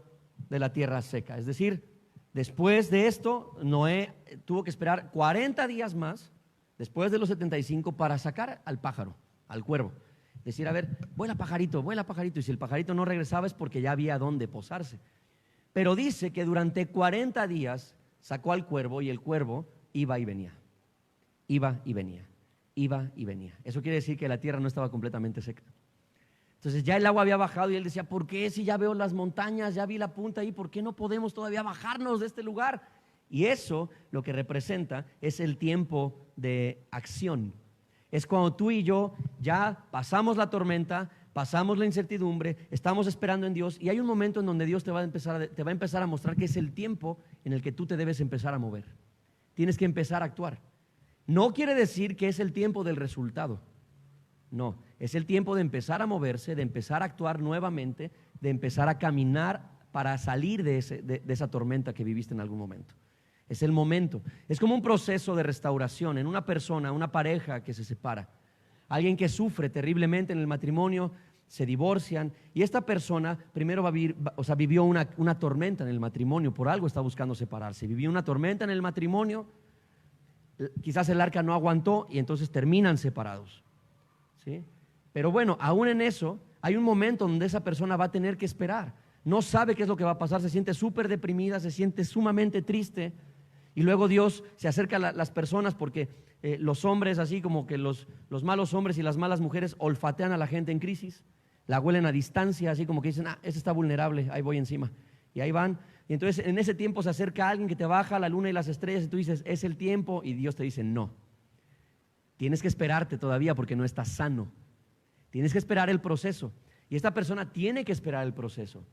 [SPEAKER 1] de la tierra seca. Es decir, después de esto, Noé tuvo que esperar 40 días más, después de los 75, para sacar al pájaro, al cuervo. Decir, a ver, vuela pajarito, y si el pajarito no regresaba es porque ya había dónde posarse. Pero dice que durante 40 días sacó al cuervo y el cuervo iba y venía, iba y venía, iba y venía. Eso quiere decir que la tierra no estaba completamente seca. Entonces ya el agua había bajado y él decía, ¿por qué si ya veo las montañas, ya vi la punta ahí, por qué no podemos todavía bajarnos de este lugar? Y eso lo que representa es el tiempo de acción. Es cuando tú y yo ya pasamos la tormenta, pasamos la incertidumbre, estamos esperando en Dios y hay un momento en donde Dios te va a empezar a mostrar que es el tiempo en el que tú te debes empezar a mover. Tienes que empezar a actuar. No quiere decir que es el tiempo del resultado. No, es el tiempo de empezar a moverse, de empezar a actuar nuevamente, de empezar a caminar para salir de esa tormenta que viviste en algún momento. Es el momento. Es como un proceso de restauración en una persona, una pareja que se separa. Alguien que sufre terriblemente en el matrimonio, se divorcian y esta persona primero vivió una tormenta en el matrimonio, por algo está buscando separarse. Vivió una tormenta en el matrimonio, quizás el arca no aguantó y entonces terminan separados. ¿Sí? Pero bueno, aún en eso hay un momento donde esa persona va a tener que esperar. No sabe qué es lo que va a pasar, se siente súper deprimida, se siente sumamente triste. Y luego Dios se acerca a las personas porque los hombres, así como que los malos hombres y las malas mujeres olfatean a la gente en crisis, la huelen a distancia, así como que dicen, ese está vulnerable, ahí voy encima. Y ahí van. Y entonces en ese tiempo se acerca alguien que te baja la luna y las estrellas y tú dices, es el tiempo, y Dios te dice, no. Tienes que esperarte todavía porque no estás sano. Tienes que esperar el proceso. Y esta persona tiene que esperar el proceso.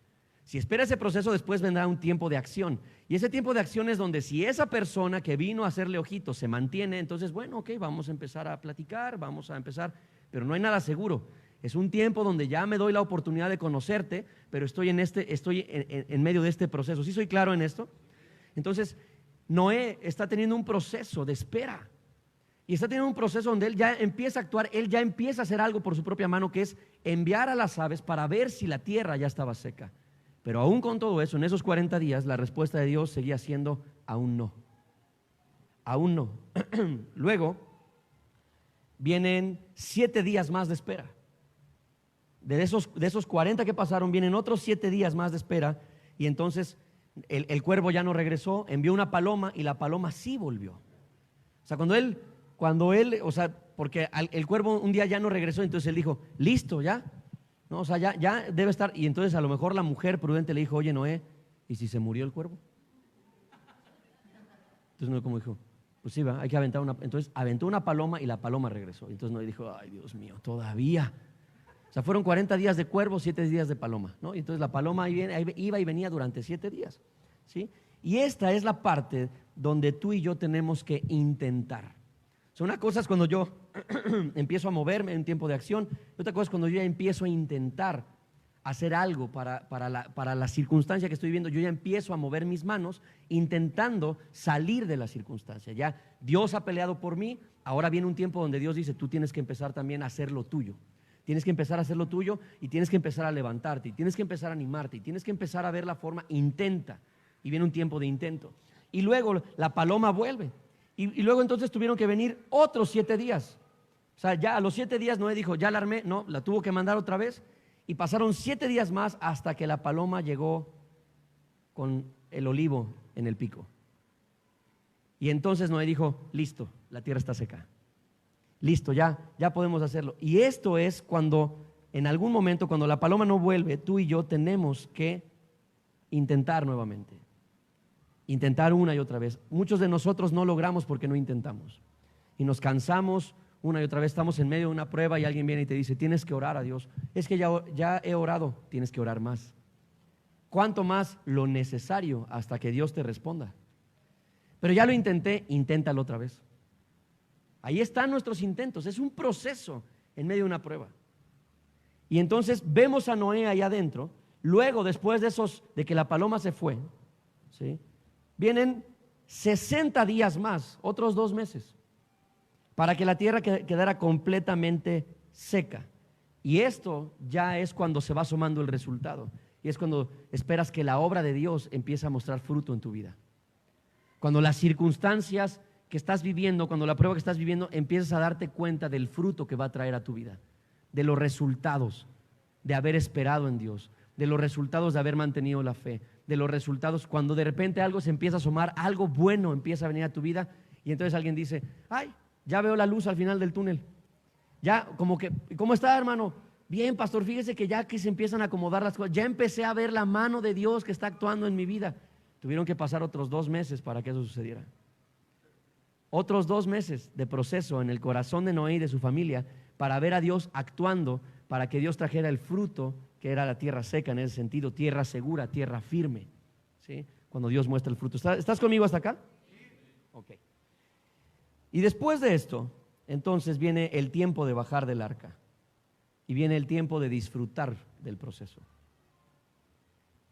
[SPEAKER 1] Si espera ese proceso, después vendrá un tiempo de acción. Y ese tiempo de acción es donde si esa persona que vino a hacerle ojitos se mantiene, entonces, bueno, ok, vamos a empezar a platicar, vamos a empezar, pero no hay nada seguro. Es un tiempo donde ya me doy la oportunidad de conocerte, pero estoy en medio de este proceso. ¿Sí soy claro en esto? Entonces, Noé está teniendo un proceso de espera. Y está teniendo un proceso donde él ya empieza a actuar, él ya empieza a hacer algo por su propia mano, que es enviar a las aves para ver si la tierra ya estaba seca. Pero aún con todo eso, en esos 40 días, la respuesta de Dios seguía siendo aún no. Aún no. Luego vienen 7 días más de espera. De esos 40 que pasaron, vienen otros 7 días más de espera. Y entonces el cuervo ya no regresó, envió una paloma y la paloma sí volvió. O sea, o sea, porque el cuervo un día ya no regresó, entonces él dijo, listo, ya. No, o sea, ya debe estar. Y entonces a lo mejor la mujer prudente le dijo, oye, Noé, ¿y si se murió el cuervo? Entonces Noé como dijo, pues sí, hay que aventar una. Entonces aventó una paloma y la paloma regresó. Entonces Noé dijo, ay, Dios mío, todavía. O sea, fueron 40 días de cuervo, 7 días de paloma, ¿no? Y entonces la paloma iba y venía durante 7 días, ¿sí? Y esta es la parte donde tú y yo tenemos que intentar. O sea, una cosa es cuando yo empiezo a moverme en tiempo de acción, y otra cosa es cuando yo ya empiezo a intentar hacer algo para la circunstancia que estoy viviendo. Yo ya empiezo a mover mis manos intentando salir de la circunstancia. Ya Dios ha peleado por mí, ahora viene un tiempo donde Dios dice, tú tienes que empezar también a hacer lo tuyo. Tienes que empezar a hacer lo tuyo y tienes que empezar a levantarte y tienes que empezar a animarte y tienes que empezar a ver la forma, intenta. Y viene un tiempo de intento. Y luego la paloma vuelve. Y luego entonces tuvieron que venir otros 7 días. O sea, ya a los 7 días Noé dijo, ya la armé, no, la tuvo que mandar otra vez. Y pasaron 7 días más hasta que la paloma llegó con el olivo en el pico. Y entonces Noé dijo, listo, la tierra está seca. Listo, ya podemos hacerlo. Y esto es cuando, en algún momento, cuando la paloma no vuelve, tú y yo tenemos que intentar nuevamente. Intentar una y otra vez. Muchos de nosotros no logramos porque no intentamos. Y nos cansamos una y otra vez. Estamos en medio de una prueba y alguien viene y te dice, tienes que orar a Dios. Es que ya he orado, tienes que orar más. ¿Cuánto más? Lo necesario hasta que Dios te responda. Pero ya lo intenté, inténtalo otra vez. Ahí están nuestros intentos. Es un proceso en medio de una prueba. Y entonces vemos a Noé ahí adentro. Luego, después de que la paloma se fue, ¿sí?, vienen 60 días más, otros 2 meses, para que la tierra quedara completamente seca. Y esto ya es cuando se va asomando el resultado. Y es cuando esperas que la obra de Dios empiece a mostrar fruto en tu vida. Cuando las circunstancias que estás viviendo, cuando la prueba que estás viviendo, empiezas a darte cuenta del fruto que va a traer a tu vida, de los resultados de haber esperado en Dios, de los resultados de haber mantenido la fe, de los resultados cuando de repente algo se empieza a asomar, algo bueno empieza a venir a tu vida y entonces alguien dice, ay, ya veo la luz al final del túnel. Ya como que, ¿cómo está, hermano? Bien, pastor, fíjese que ya que se empiezan a acomodar las cosas, ya empecé a ver la mano de Dios que está actuando en mi vida. Tuvieron que pasar otros 2 meses para que eso sucediera. Otros 2 meses de proceso en el corazón de Noé y de su familia para ver a Dios actuando, para que Dios trajera el fruto que era la tierra seca en ese sentido, tierra segura, tierra firme, ¿sí? Cuando Dios muestra el fruto. ¿Estás conmigo hasta acá? Ok. Y después de esto, entonces viene el tiempo de bajar del arca y viene el tiempo de disfrutar del proceso.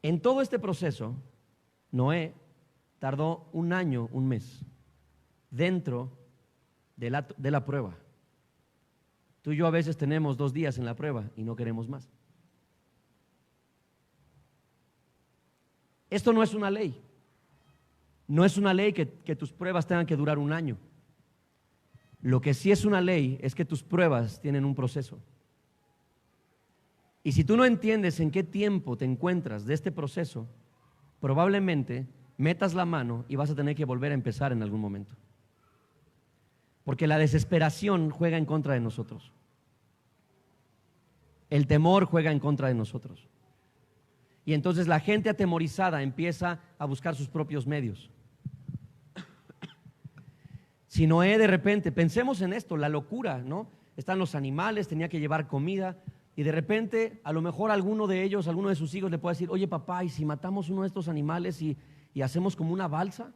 [SPEAKER 1] En todo este proceso, Noé tardó 1 año, 1 mes, dentro de la prueba. Tú y yo a veces tenemos 2 días en la prueba y no queremos más. Esto no es una ley. No es una ley que tus pruebas tengan que durar 1 año. Lo que sí es una ley es que tus pruebas tienen un proceso. Y si tú no entiendes en qué tiempo te encuentras de este proceso, probablemente metas la mano y vas a tener que volver a empezar en algún momento. Porque la desesperación juega en contra de nosotros. El temor juega en contra de nosotros. Y entonces la gente atemorizada empieza a buscar sus propios medios. Si Noé de repente, pensemos en esto, la locura, ¿no? Están los animales, tenía que llevar comida, Y de repente, a lo mejor alguno de ellos, alguno de sus hijos le puede decir, oye papá, ¿y si matamos uno de estos animales y hacemos como una balsa?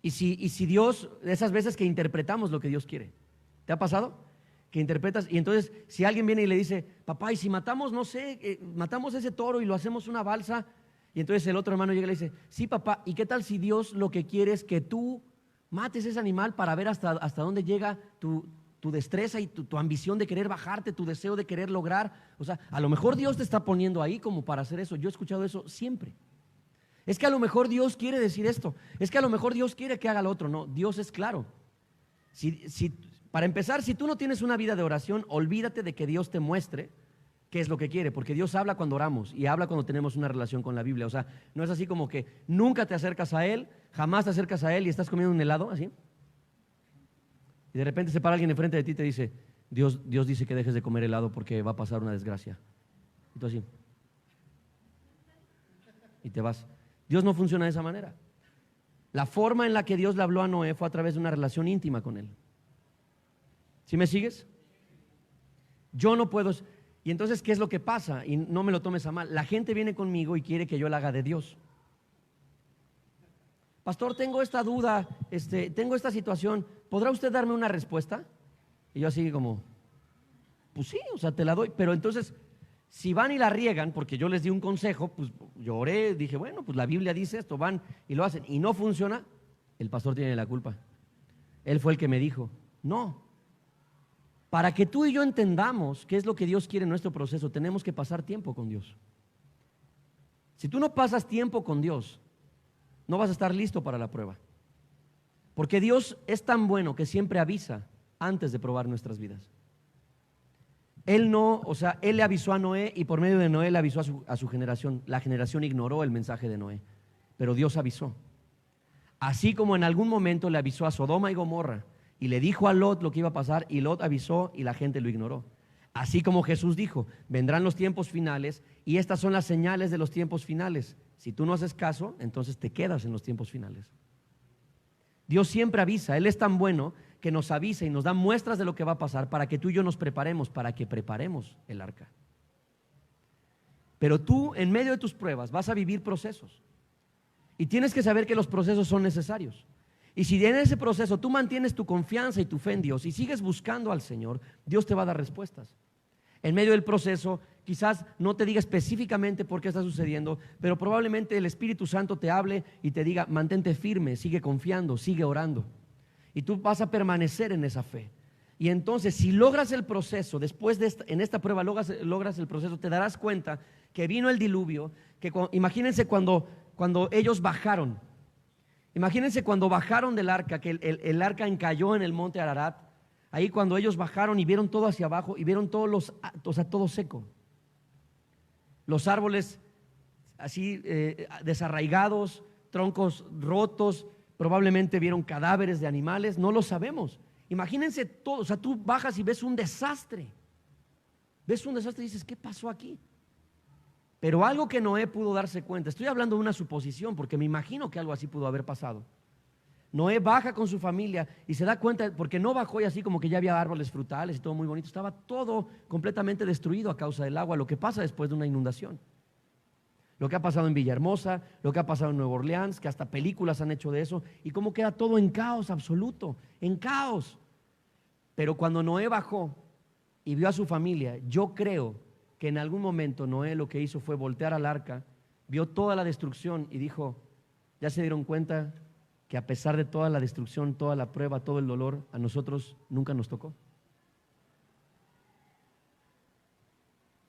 [SPEAKER 1] Y si Dios, esas veces que interpretamos lo que Dios quiere, ¿te ha pasado? Que interpretas, y entonces si alguien viene y le dice, papá, ¿y si matamos, no sé, matamos ese toro y lo hacemos una balsa? Y entonces el otro hermano llega y le dice, sí papá, ¿y qué tal si Dios lo que quiere es que tú mates ese animal para ver hasta dónde llega tu destreza y tu ambición de querer bajarte, tu deseo de querer lograr? O sea, a lo mejor Dios te está poniendo ahí como para hacer eso. Yo he escuchado eso siempre. Es que a lo mejor Dios quiere decir esto, es que a lo mejor Dios quiere que haga lo otro. No, Dios es claro. Para empezar, si tú no tienes una vida de oración, olvídate de que Dios te muestre qué es lo que quiere, porque Dios habla cuando oramos y habla cuando tenemos una relación con la Biblia. O sea, no es así como que nunca te acercas a Él, jamás te acercas a Él y estás comiendo un helado, así. Y de repente se para alguien enfrente de ti y te dice, Dios dice que dejes de comer helado porque va a pasar una desgracia. Y tú así. Y te vas. Dios no funciona de esa manera. La forma en la que Dios le habló a Noé fue a través de una relación íntima con él. ¿Sí me sigues? Yo no puedo. Y entonces, ¿qué es lo que pasa? Y no me lo tomes a mal. La gente viene conmigo y quiere que yo la haga de Dios. Pastor, tengo esta duda, tengo esta situación. ¿Podrá usted darme una respuesta? Y yo así como, pues sí, o sea, te la doy. Pero entonces, si van y la riegan, porque yo les di un consejo, pues yo oré, dije, bueno, pues la Biblia dice esto, van y lo hacen, y no funciona, el pastor tiene la culpa. Él fue el que me dijo, no. Para que tú y yo entendamos qué es lo que Dios quiere en nuestro proceso, tenemos que pasar tiempo con Dios. Si tú no pasas tiempo con Dios, no vas a estar listo para la prueba. Porque Dios es tan bueno que siempre avisa antes de probar nuestras vidas. Él le avisó a Noé y por medio de Noé le avisó a su generación. La generación ignoró el mensaje de Noé, pero Dios avisó. Así como en algún momento le avisó a Sodoma y Gomorra y le dijo a Lot lo que iba a pasar y Lot avisó y la gente lo ignoró. Así como Jesús dijo, vendrán los tiempos finales y estas son las señales de los tiempos finales. Si tú no haces caso, entonces te quedas en los tiempos finales. Dios siempre avisa, Él es tan bueno que nos avisa y nos da muestras de lo que va a pasar para que tú y yo nos preparemos, para que preparemos el arca. Pero tú, en medio de tus pruebas, vas a vivir procesos y tienes que saber que los procesos son necesarios. Y si en ese proceso tú mantienes tu confianza y tu fe en Dios y sigues buscando al Señor, Dios te va a dar respuestas. En medio del proceso, quizás no te diga específicamente por qué está sucediendo, pero probablemente el Espíritu Santo te hable y te diga, mantente firme, sigue confiando, sigue orando. Y tú vas a permanecer en esa fe. Y entonces, si logras el proceso, después de en esta prueba logras el proceso, te darás cuenta que vino el diluvio, imagínense cuando ellos bajaron. Imagínense cuando bajaron del arca, que el arca encalló en el monte Ararat. Ahí cuando ellos bajaron y vieron todo hacia abajo y vieron todo seco. Los árboles así desarraigados, troncos rotos, probablemente vieron cadáveres de animales, no lo sabemos. Imagínense todo, o sea, tú bajas y ves un desastre. Ves un desastre y dices, ¿qué pasó aquí? Pero algo que Noé pudo darse cuenta, estoy hablando de una suposición porque me imagino que algo así pudo haber pasado. Noé baja con su familia y se da cuenta, porque no bajó y así como que ya había árboles frutales y todo muy bonito, estaba todo completamente destruido a causa del agua, lo que pasa después de una inundación. Lo que ha pasado en Villahermosa, lo que ha pasado en Nueva Orleans, que hasta películas han hecho de eso, y cómo queda todo en caos absoluto, en caos. Pero cuando Noé bajó y vio a su familia, yo creo que en algún momento Noé lo que hizo fue voltear al arca, vio toda la destrucción y dijo, ¿ya se dieron cuenta que a pesar de toda la destrucción, toda la prueba, todo el dolor, a nosotros nunca nos tocó?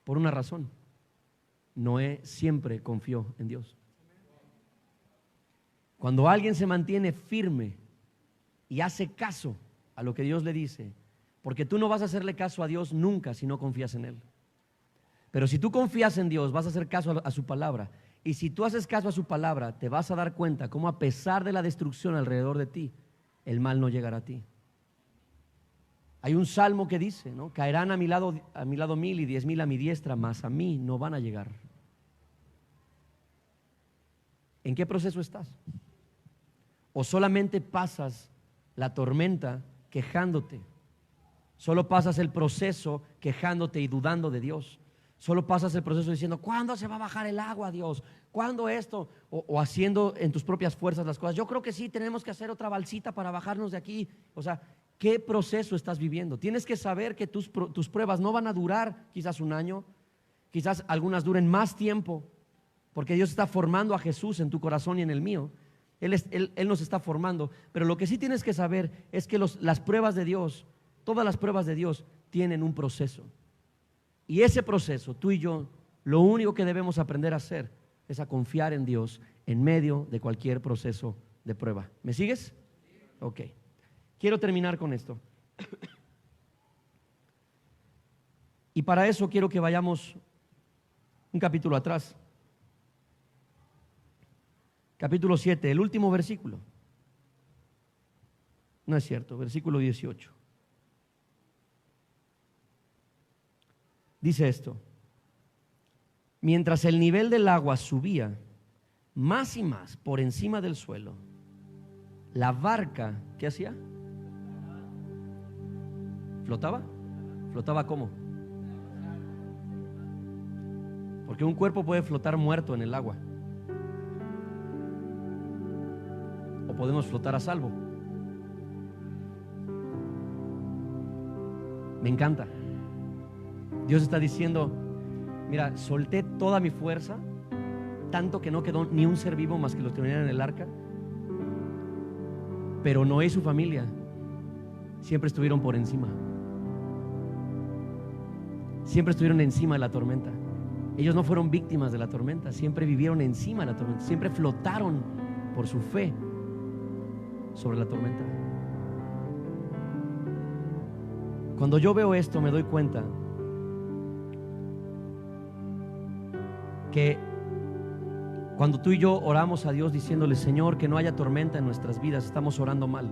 [SPEAKER 1] Por una razón. Noé siempre confió en Dios. Cuando alguien se mantiene firme y hace caso a lo que Dios le dice, porque tú no vas a hacerle caso a Dios nunca si no confías en Él. Pero si tú confías en Dios, vas a hacer caso a su palabra. Y si tú haces caso a su palabra, te vas a dar cuenta cómo a pesar de la destrucción alrededor de ti, el mal no llegará a ti. Hay un salmo que dice, ¿no? Caerán a mi lado 1000 y 10,000 a mi diestra, mas a mí no van a llegar. ¿En qué proceso estás? ¿O solamente pasas la tormenta quejándote Solo pasas el proceso quejándote y dudando de Dios. Solo pasas el proceso diciendo, ¿cuándo se va a bajar el agua, Dios? ¿Cuándo esto? O haciendo en tus propias fuerzas las cosas. Yo creo que sí, tenemos que hacer otra balsita para bajarnos de aquí. O sea, ¿qué proceso estás viviendo? Tienes que saber que tus pruebas no van a durar quizás un año, quizás algunas duren más tiempo, porque Dios está formando a Jesús en tu corazón y en el mío. Él nos está formando. Pero lo que sí tienes que saber es que las pruebas de Dios, todas las pruebas de Dios tienen un proceso. Y ese proceso, tú y yo, lo único que debemos aprender a hacer es a confiar en Dios en medio de cualquier proceso de prueba. ¿Me sigues? Ok. Quiero terminar con esto. Y para eso quiero que vayamos un capítulo atrás. Capítulo 7, el último versículo. No es cierto, versículo 18. Dice esto: mientras el nivel del agua subía más y más por encima del suelo, la barca, ¿qué hacía? ¿Flotaba? ¿Flotaba cómo? Porque un cuerpo puede flotar muerto en el agua, o podemos flotar a salvo. Me encanta. Dios está diciendo, mira, solté toda mi fuerza, tanto que no quedó ni un ser vivo más que los que venían en el arca. Pero Noé y su familia siempre estuvieron por encima. Siempre estuvieron encima de la tormenta. Ellos no fueron víctimas de la tormenta, siempre vivieron encima de la tormenta, siempre flotaron por su fe sobre la tormenta. Cuando yo veo esto me doy cuenta que cuando tú y yo oramos a Dios diciéndole, Señor, que no haya tormenta en nuestras vidas, estamos orando mal.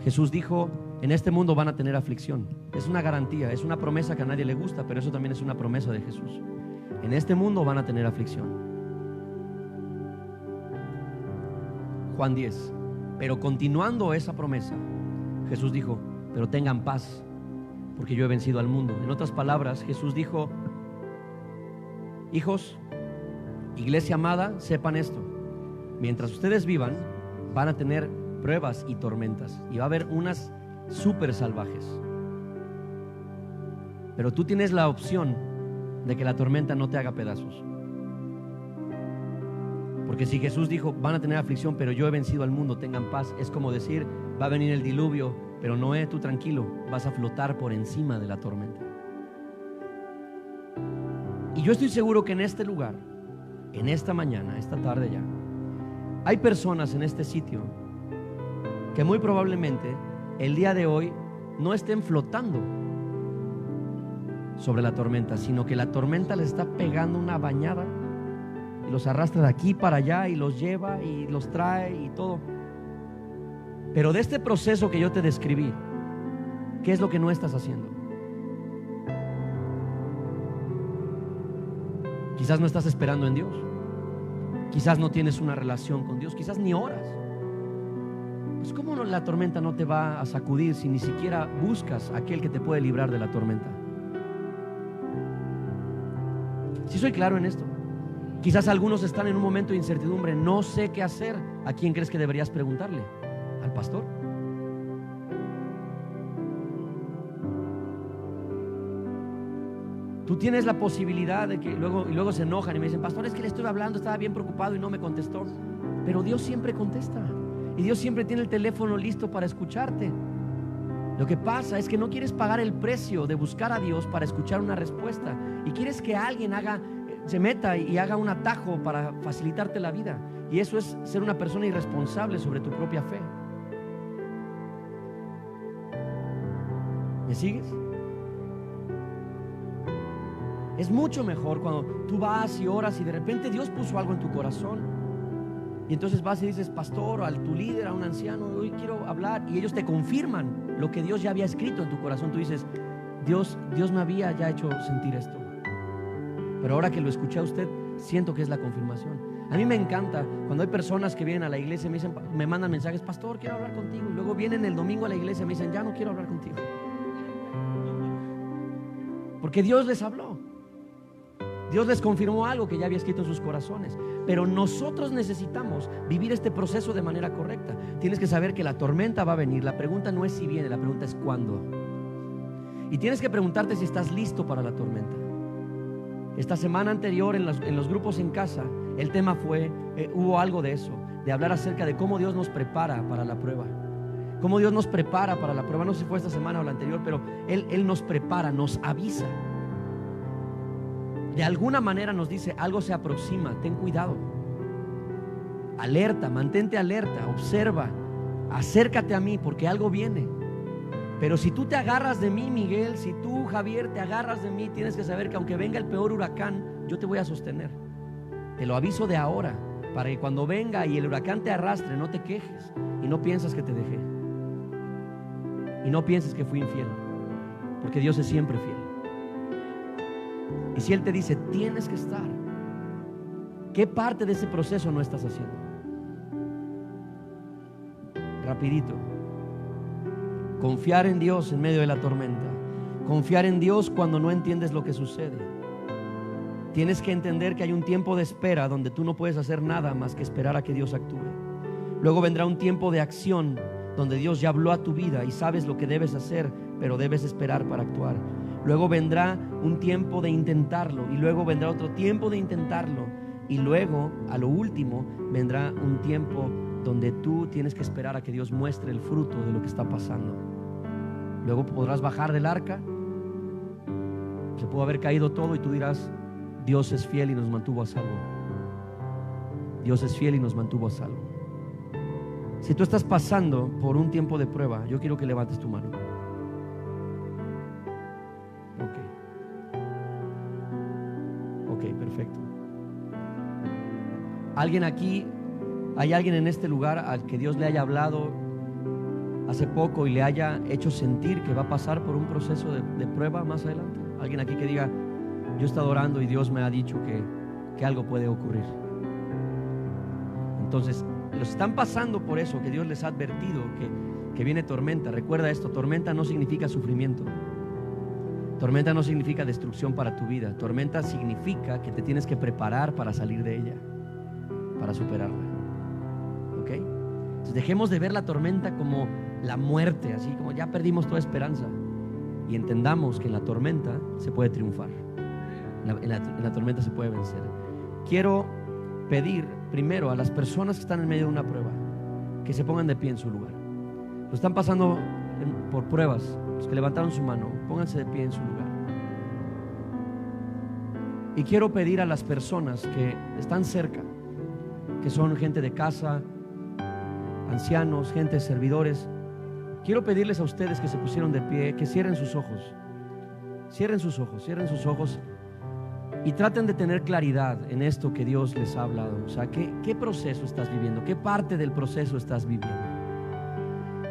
[SPEAKER 1] Jesús dijo, en este mundo van a tener aflicción. Es una garantía, es una promesa que a nadie le gusta, pero eso también es una promesa de Jesús. En este mundo van a tener aflicción. Juan 10. Pero continuando esa promesa, Jesús dijo, pero tengan paz, porque yo he vencido al mundo. En otras palabras, Jesús dijo, hijos, iglesia amada, sepan esto: mientras ustedes vivan, van a tener pruebas y tormentas, y va a haber unas súper salvajes. Pero tú tienes la opción de que la tormenta no te haga pedazos. Porque si Jesús dijo, van a tener aflicción, pero yo he vencido al mundo, tengan paz, es como decir, va a venir el diluvio, pero Noé, tú tranquilo, vas a flotar por encima de la tormenta. Y yo estoy seguro que en este lugar, en esta mañana, esta tarde ya, hay personas en este sitio que muy probablemente el día de hoy no estén flotando sobre la tormenta, sino que la tormenta les está pegando una bañada y los arrastra de aquí para allá y los lleva y los trae y todo. Pero de este proceso que yo te describí, ¿qué es lo que no estás haciendo? Quizás no estás esperando en Dios, quizás no tienes una relación con Dios, quizás ni oras. Pues ¿cómo la tormenta no te va a sacudir si ni siquiera buscas a aquel que te puede librar de la tormenta? Si soy claro en esto. Quizás algunos están en un momento de incertidumbre, no sé qué hacer. ¿A quién crees que deberías preguntarle? ¿Al pastor? Tú tienes la posibilidad de que luego se enojan y me dicen, pastor, es que le estuve hablando, estaba bien preocupado y no me contestó. Pero Dios siempre contesta y Dios siempre tiene el teléfono listo para escucharte. Lo que pasa es que no quieres pagar el precio de buscar a Dios para escuchar una respuesta y quieres que alguien se meta y haga un atajo para facilitarte la vida, y eso es ser una persona irresponsable sobre tu propia fe. ¿Me sigues? Es mucho mejor cuando tú vas y oras y de repente Dios puso algo en tu corazón y entonces vas y dices, pastor, o a tu líder, a un anciano, hoy quiero hablar, y ellos te confirman lo que Dios ya había escrito en tu corazón. Tú dices, Dios me había ya hecho sentir esto, pero ahora que lo escuché a usted, siento que es la confirmación. A mí me encanta cuando hay personas que vienen a la iglesia y me mandan mensajes: pastor, quiero hablar contigo. Y luego vienen el domingo a la iglesia y me dicen: ya no quiero hablar contigo. Porque Dios les habló. Dios les confirmó algo que ya había escrito en sus corazones. Pero nosotros necesitamos vivir este proceso de manera correcta. Tienes que saber que la tormenta va a venir. La pregunta no es si viene, la pregunta es cuándo. Y tienes que preguntarte si estás listo para la tormenta. Esta semana anterior en los grupos en casa, el tema fue, hubo algo de eso, de hablar acerca de cómo Dios nos prepara para la prueba. Cómo Dios nos prepara para la prueba. No sé si fue esta semana o la anterior, pero Él nos prepara, nos avisa. De alguna manera nos dice: algo se aproxima, ten cuidado. Alerta, mantente alerta, observa, acércate a mí porque algo viene. Pero si tú te agarras de mí, Miguel, si tú, Javier, te agarras de mí, tienes que saber que aunque venga el peor huracán, yo te voy a sostener. Te lo aviso de ahora, para que cuando venga y el huracán te arrastre, no te quejes y no piensas que te dejé. Y no pienses que fui infiel, porque Dios es siempre fiel. Y si Él te dice: tienes que estar, ¿qué parte de ese proceso no estás haciendo? Rapidito. Confiar en Dios en medio de la tormenta. Confiar en Dios cuando no entiendes lo que sucede. Tienes que entender que hay un tiempo de espera donde tú no puedes hacer nada más que esperar a que Dios actúe. Luego vendrá un tiempo de acción donde Dios ya habló a tu vida y sabes lo que debes hacer, pero debes esperar para actuar. Luego vendrá un tiempo de intentarlo, y luego vendrá otro tiempo de intentarlo, y luego, a lo último, vendrá un tiempo donde tú tienes que esperar a que Dios muestre el fruto de lo que está pasando. Luego podrás bajar del arca. Se pudo haber caído todo y tú dirás: Dios es fiel y nos mantuvo a salvo. Dios es fiel y nos mantuvo a salvo. Si tú estás pasando por un tiempo de prueba, yo quiero que levantes tu mano. Ok, perfecto. ¿Alguien aquí, hay alguien en este lugar al que Dios le haya hablado hace poco y le haya hecho sentir que va a pasar por un proceso de prueba más adelante? Alguien aquí que diga: yo he estado orando y Dios me ha dicho que algo puede ocurrir. Entonces, los están pasando por eso, que Dios les ha advertido que viene tormenta. Recuerda esto: tormenta no significa sufrimiento. Tormenta no significa destrucción para tu vida. Tormenta significa que te tienes que preparar para salir de ella, para superarla. ¿Ok? Entonces dejemos de ver la tormenta como la muerte, así como ya perdimos toda esperanza, y entendamos que en la tormenta se puede triunfar. En la tormenta se puede vencer. Quiero pedir primero a las personas que están en medio de una prueba que se pongan de pie en su lugar. Lo están pasando por pruebas. Los que levantaron su mano, pónganse de pie en su lugar. Y quiero pedir a las personas que están cerca, que son gente de casa, ancianos, gente, servidores, quiero pedirles a ustedes que se pusieron de pie, que cierren sus ojos. Cierren sus ojos, cierren sus ojos y traten de tener claridad en esto que Dios les ha hablado. O sea, ¿qué proceso estás viviendo? ¿Qué parte del proceso estás viviendo?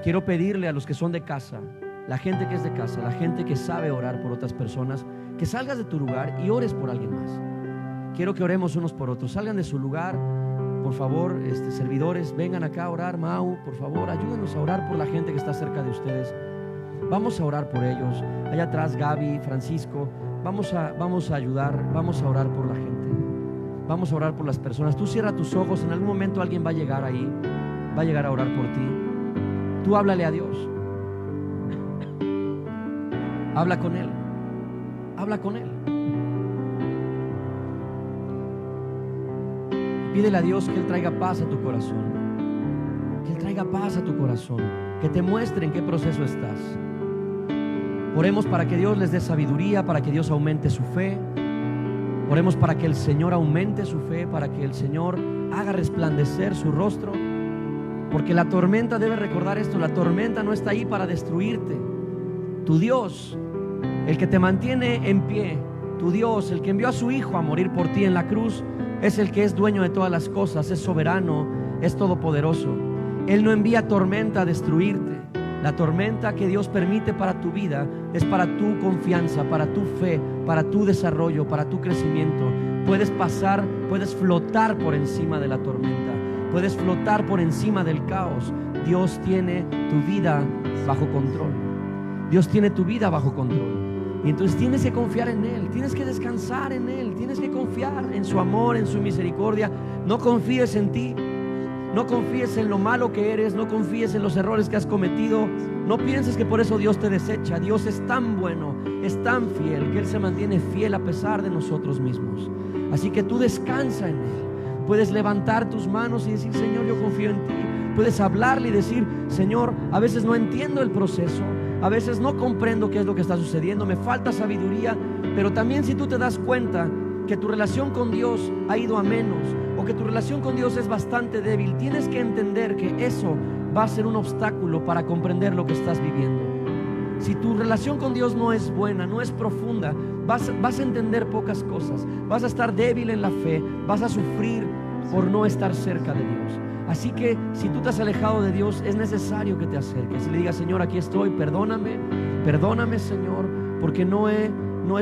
[SPEAKER 1] Quiero pedirle a los que son de casa, la gente que es de casa, la gente que sabe orar por otras personas, que salgas de tu lugar y ores por alguien más. Quiero que oremos unos por otros. Salgan de su lugar, por favor, servidores, vengan acá a orar. Mau, por favor, ayúdenos a orar por la gente que está cerca de ustedes. Vamos a orar por ellos. Allá atrás, Gaby, Francisco, vamos a ayudar, vamos a orar por la gente. Vamos a orar por las personas. Tú cierra tus ojos, en algún momento alguien va a llegar ahí, va a llegar a orar por ti. Tú háblale a Dios. Habla con Él. Habla con Él. Pídele a Dios que Él traiga paz a tu corazón. Que Él traiga paz a tu corazón. Que te muestre en qué proceso estás. Oremos para que Dios les dé sabiduría, para que Dios aumente su fe. Oremos para que el Señor aumente su fe, para que el Señor haga resplandecer su rostro. Porque la tormenta, debe recordar esto, la tormenta no está ahí para destruirte. Tu Dios, el que te mantiene en pie, tu Dios, el que envió a su Hijo a morir por ti en la cruz, es el que es dueño de todas las cosas, es soberano, es todopoderoso. Él no envía tormenta a destruirte. La tormenta que Dios permite para tu vida es para tu confianza, para tu fe, para tu desarrollo, para tu crecimiento. puedes pasar, puedes flotar por encima de la tormenta, puedes flotar por encima del caos. Dios tiene tu vida bajo control. Dios tiene tu vida bajo control. Y entonces tienes que confiar en Él, tienes que descansar en Él, tienes que confiar en su amor, en su misericordia. No confíes en ti, no confíes en lo malo que eres, no confíes en los errores que has cometido. No pienses que por eso Dios te desecha. Dios es tan bueno, es tan fiel, que Él se mantiene fiel a pesar de nosotros mismos. Así que tú descansa en Él. Puedes levantar tus manos y decir: Señor, yo confío en ti. Puedes hablarle y decir: Señor, a veces no entiendo el proceso, a veces no comprendo qué es lo que está sucediendo, me falta sabiduría. Pero también, si tú te das cuenta que tu relación con Dios ha ido a menos, o que tu relación con Dios es bastante débil, tienes que entender que eso va a ser un obstáculo para comprender lo que estás viviendo. Si tu relación con Dios no es buena, no es profunda, vas a entender pocas cosas, vas a estar débil en la fe, vas a sufrir por no estar cerca de Dios. Así que si tú te has alejado de Dios, es necesario que te acerques y le digas: Señor, aquí estoy, perdóname, perdóname, Señor, porque no he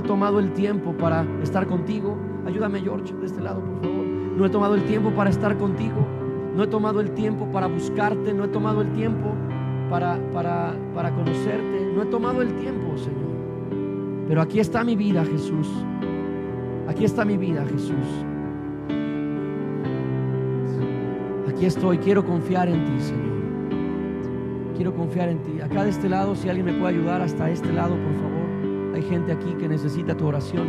[SPEAKER 1] tomado el tiempo para estar contigo. Ayúdame, George, de este lado, por favor. No he tomado el tiempo para estar contigo, no he tomado el tiempo para buscarte, no he tomado el tiempo para conocerte, no he tomado el tiempo, Señor. Pero aquí está mi vida, Jesús. Aquí está mi vida, Jesús. Aquí estoy, quiero confiar en ti, Señor. Quiero confiar en ti. Acá de este lado, si alguien me puede ayudar, hasta este lado, por favor. Hay gente aquí que necesita tu oración.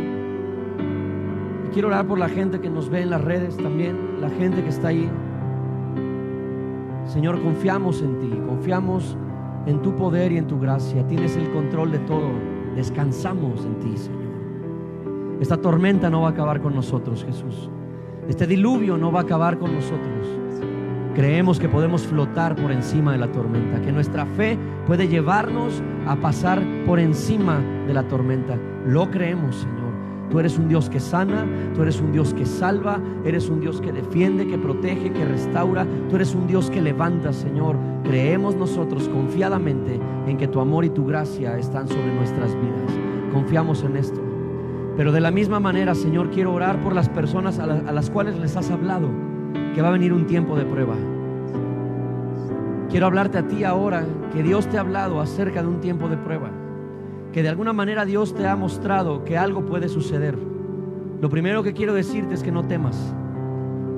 [SPEAKER 1] Y quiero orar por la gente que nos ve en las redes también, la gente que está ahí. Señor, confiamos en ti, confiamos en tu poder y en tu gracia. Tienes el control de todo. Descansamos en ti, Señor. Esta tormenta no va a acabar con nosotros, Jesús. Este diluvio no va a acabar con nosotros. Creemos que podemos flotar por encima de la tormenta, que nuestra fe puede llevarnos a pasar por encima de la tormenta. Lo creemos, Señor. Tú eres un Dios que sana, tú eres un Dios que salva, eres un Dios que defiende, que protege, que restaura. Tú eres un Dios que levanta, Señor. Creemos nosotros confiadamente en que tu amor y tu gracia están sobre nuestras vidas. Confiamos en esto. Pero de la misma manera, Señor, quiero orar por las personas a las cuales les has hablado que va a venir un tiempo de prueba. Quiero hablarte a ti ahora, que Dios te ha hablado acerca de un tiempo de prueba, que de alguna manera Dios te ha mostrado que algo puede suceder. Lo primero que quiero decirte es que no temas,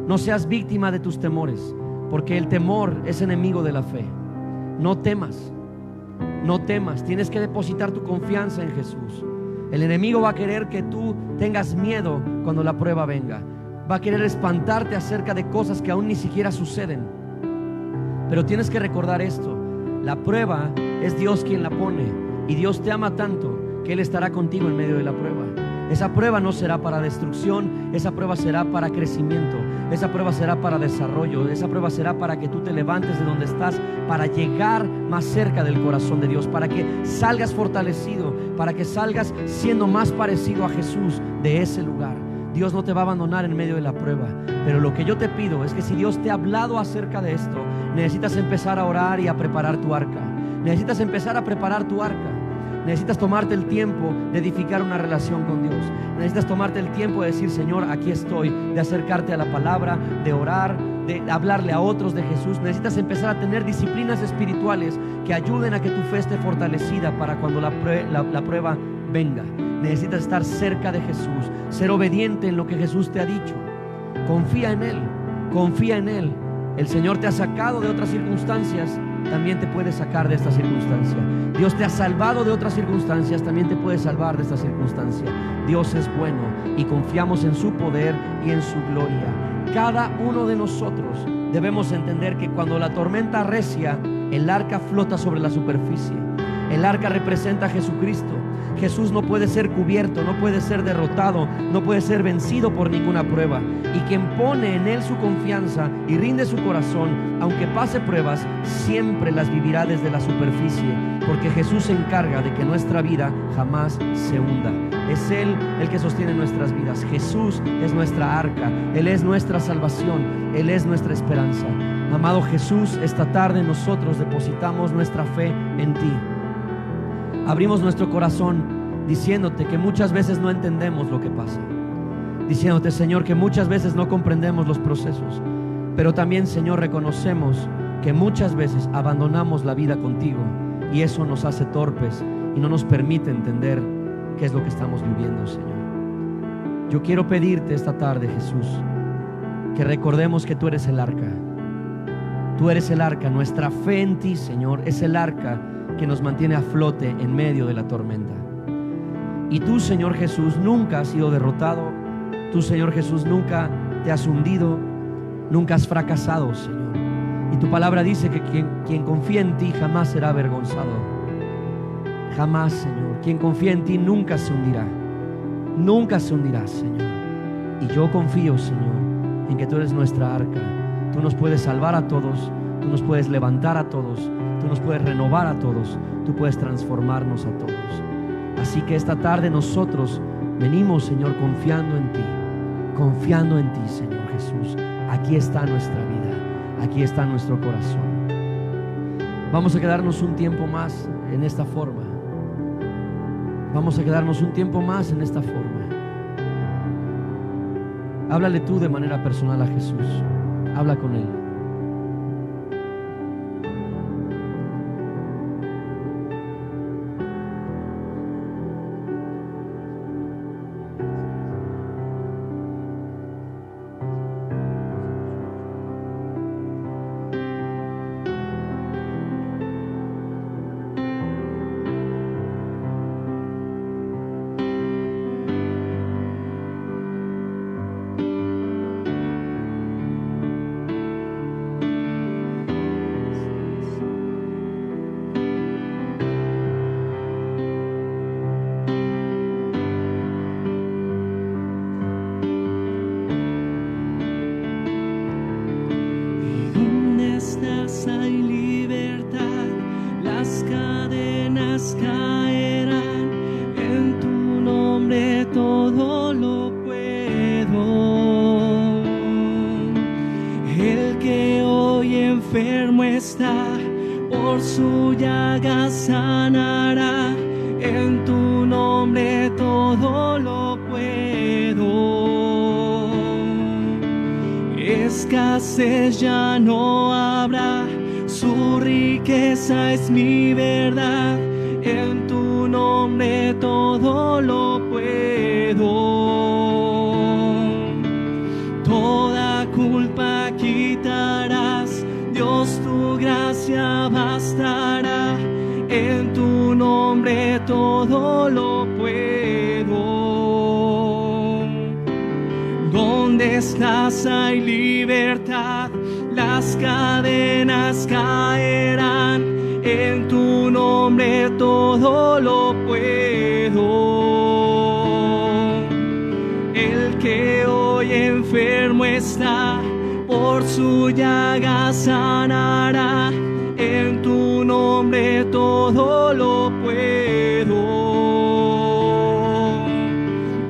[SPEAKER 1] no seas víctima de tus temores, porque el temor es enemigo de la fe. No temas, no temas, tienes que depositar tu confianza en Jesús. El enemigo va a querer que tú tengas miedo cuando la prueba venga. Va a querer espantarte acerca de cosas que aún ni siquiera suceden. Pero tienes que recordar esto: la prueba es Dios quien la pone, y Dios te ama tanto que Él estará contigo en medio de la prueba. Esa prueba no será para destrucción, esa prueba será para crecimiento, esa prueba será para desarrollo, esa prueba será para que tú te levantes de donde estás, para llegar más cerca del corazón de Dios, para que salgas fortalecido, para que salgas siendo más parecido a Jesús de ese lugar. Dios no te va a abandonar en medio de la prueba. Pero lo que yo te pido es que si Dios te ha hablado acerca de esto, necesitas empezar a orar y a preparar tu arca. Necesitas empezar a preparar tu arca. Necesitas tomarte el tiempo de edificar una relación con Dios. Necesitas tomarte el tiempo de decir: Señor, aquí estoy, de acercarte a la palabra, de orar, de hablarle a otros de Jesús. Necesitas empezar a tener disciplinas espirituales que ayuden a que tu fe esté fortalecida para cuando la prueba venga. Necesitas estar cerca de Jesús, ser obediente en lo que Jesús te ha dicho. Confía en Él, confía en Él. El Señor te ha sacado de otras circunstancias, también te puede sacar de esta circunstancia. Dios te ha salvado de otras circunstancias, también te puede salvar de esta circunstancia. Dios es bueno y confiamos en su poder y en su gloria. Cada uno de nosotros debemos entender que cuando la tormenta arrecia, el arca flota sobre la superficie. El arca representa a Jesucristo. Jesús no puede ser cubierto, no puede ser derrotado, no puede ser vencido por ninguna prueba. Y quien pone en Él su confianza y rinde su corazón, aunque pase pruebas, siempre las vivirá desde la superficie, porque Jesús se encarga de que nuestra vida jamás se hunda. Es Él el que sostiene nuestras vidas. Jesús es nuestra arca, Él es nuestra salvación, Él es nuestra esperanza. Amado Jesús, esta tarde nosotros depositamos nuestra fe en ti. Abrimos nuestro corazón diciéndote que muchas veces no entendemos lo que pasa. diciéndote, Señor, que muchas veces no comprendemos los procesos, pero también, Señor, reconocemos que muchas veces abandonamos la vida contigo y eso nos hace torpes y no nos permite entender qué es lo que estamos viviendo, Señor. Yo quiero pedirte esta tarde, Jesús, que recordemos que tú eres el arca. Tú eres el arca. Nuestra fe en ti, Señor, es el arca que nos mantiene a flote en medio de la tormenta. Y tú, Señor Jesús, nunca has sido derrotado. Tú, Señor Jesús, nunca te has hundido, nunca has fracasado, Señor. Y tu palabra dice que quien confía en ti jamás será avergonzado. Jamás, Señor. Quien confía en ti nunca se hundirá. Nunca se hundirá, Señor. Y yo confío, Señor, en que tú eres nuestra arca. Tú nos puedes salvar a todos. Tú nos puedes levantar a todos. Tú nos puedes renovar a todos. Tú puedes transformarnos a todos. Así que esta tarde nosotros venimos, Señor, confiando en ti. Confiando en ti, Señor Jesús. Aquí está nuestra vida. Aquí está nuestro corazón. Vamos a quedarnos un tiempo más en esta forma. Vamos a quedarnos un tiempo más en esta forma. Háblale tú de manera personal a Jesús. Habla con Él.
[SPEAKER 2] Hay libertad, las cadenas caerán, en tu nombre todo lo puedo. El que hoy enfermo está, por su llaga sanará, en tu nombre todo lo puedo. Escasez ya no habrá, su riqueza es mi verdad, en tu nombre todo lo puedo. Toda culpa quitarás, Dios, tu gracia bastará, en tu nombre todo lo puedo. Donde estás hay libertad, las cadenas caerán, en tu nombre todo lo puedo. El que hoy enfermo está, por su llaga sanará, en tu nombre todo lo puedo.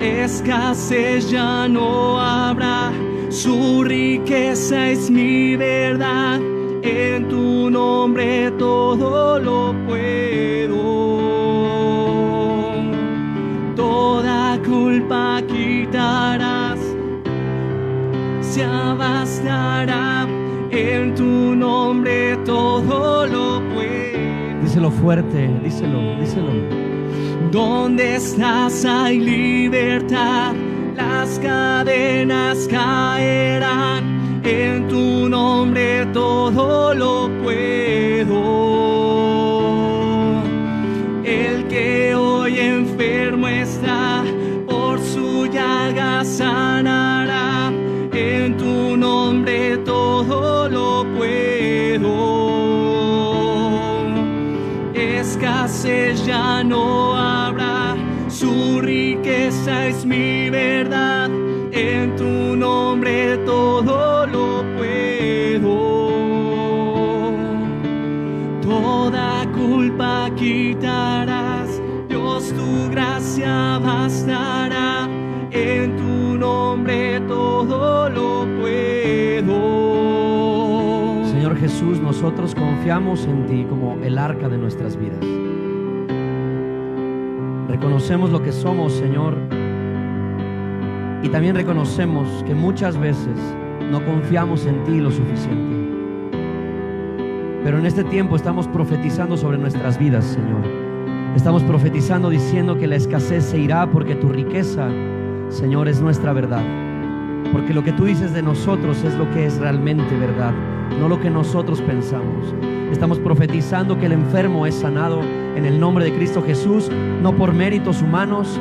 [SPEAKER 2] Escasez ya no habrá, su riqueza es mi verdad, en tu nombre todo lo puedo. Toda culpa quitarás, se abastará, en tu nombre todo lo puedo.
[SPEAKER 1] Díselo fuerte, díselo.
[SPEAKER 2] Donde estás hay libertad, las cadenas caerán, en tu nombre todo lo puedo. El que hoy enfermo está, por su llaga sanará, en tu nombre todo lo puedo. Escasez ya no habrá, su riqueza es mi verdad, en tu nombre todo lo puedo. Toda culpa quitarás, Dios, tu gracia bastará, en tu nombre todo lo puedo.
[SPEAKER 1] Señor Jesús, nosotros confiamos en ti como el arca de nuestras vidas. Reconocemos lo que somos, Señor, Y también reconocemos que muchas veces no confiamos en ti lo suficiente. Pero en este tiempo estamos profetizando sobre nuestras vidas, Señor. Estamos profetizando diciendo que la escasez se irá porque tu riqueza, Señor, es nuestra verdad. Porque lo que tú dices de nosotros es lo que es realmente verdad, no lo que nosotros pensamos. Estamos profetizando que el enfermo es sanado en el nombre de Cristo Jesús, no por méritos humanos,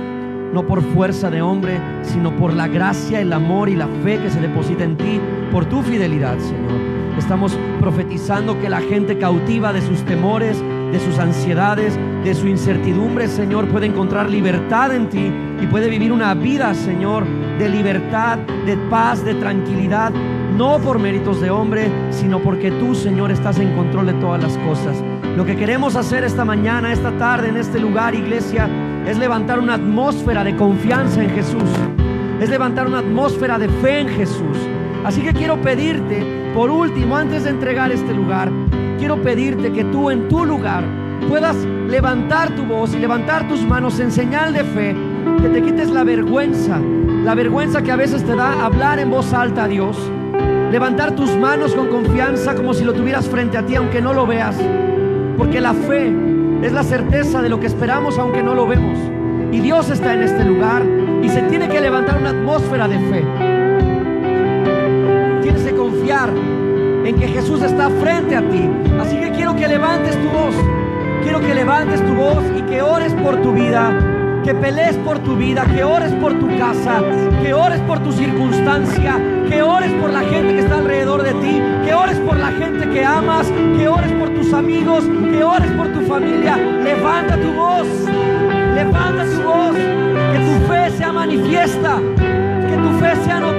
[SPEAKER 1] no por fuerza de hombre, sino por la gracia, el amor y la fe que se deposita en ti, por tu fidelidad, Señor. Estamos profetizando que la gente cautiva de sus temores, de sus ansiedades, de su incertidumbre, Señor, puede encontrar libertad en ti y puede vivir una vida, Señor, de libertad, de paz, de tranquilidad, no por méritos de hombre, sino porque tú, Señor, estás en control de todas las cosas. Lo que queremos hacer esta mañana, esta tarde, en este lugar, iglesia, es levantar una atmósfera de confianza en Jesús, es levantar una atmósfera de fe en Jesús. Así que quiero pedirte, por último, antes de entregar este lugar, quiero pedirte que tú en tu lugar puedas levantar tu voz y levantar tus manos en señal de fe, que te quites la vergüenza que a veces te da hablar en voz alta a Dios, levantar tus manos con confianza como si lo tuvieras frente a ti aunque no lo veas, porque la fe es la certeza de lo que esperamos aunque no lo vemos, y Dios está en este lugar y se tiene que levantar una atmósfera de fe. Tienes que confiar en que Jesús está frente a ti. Así que quiero que levantes tu voz, quiero que levantes tu voz y que ores por tu vida, que pelees por tu vida, que ores por tu casa, que ores por tu circunstancia, que ores por la gente que está alrededor de ti, que ores por la gente que amas, que ores por tus amigos, que ores por tu familia. Levanta tu voz, que tu fe sea manifiesta, que tu fe sea notoria.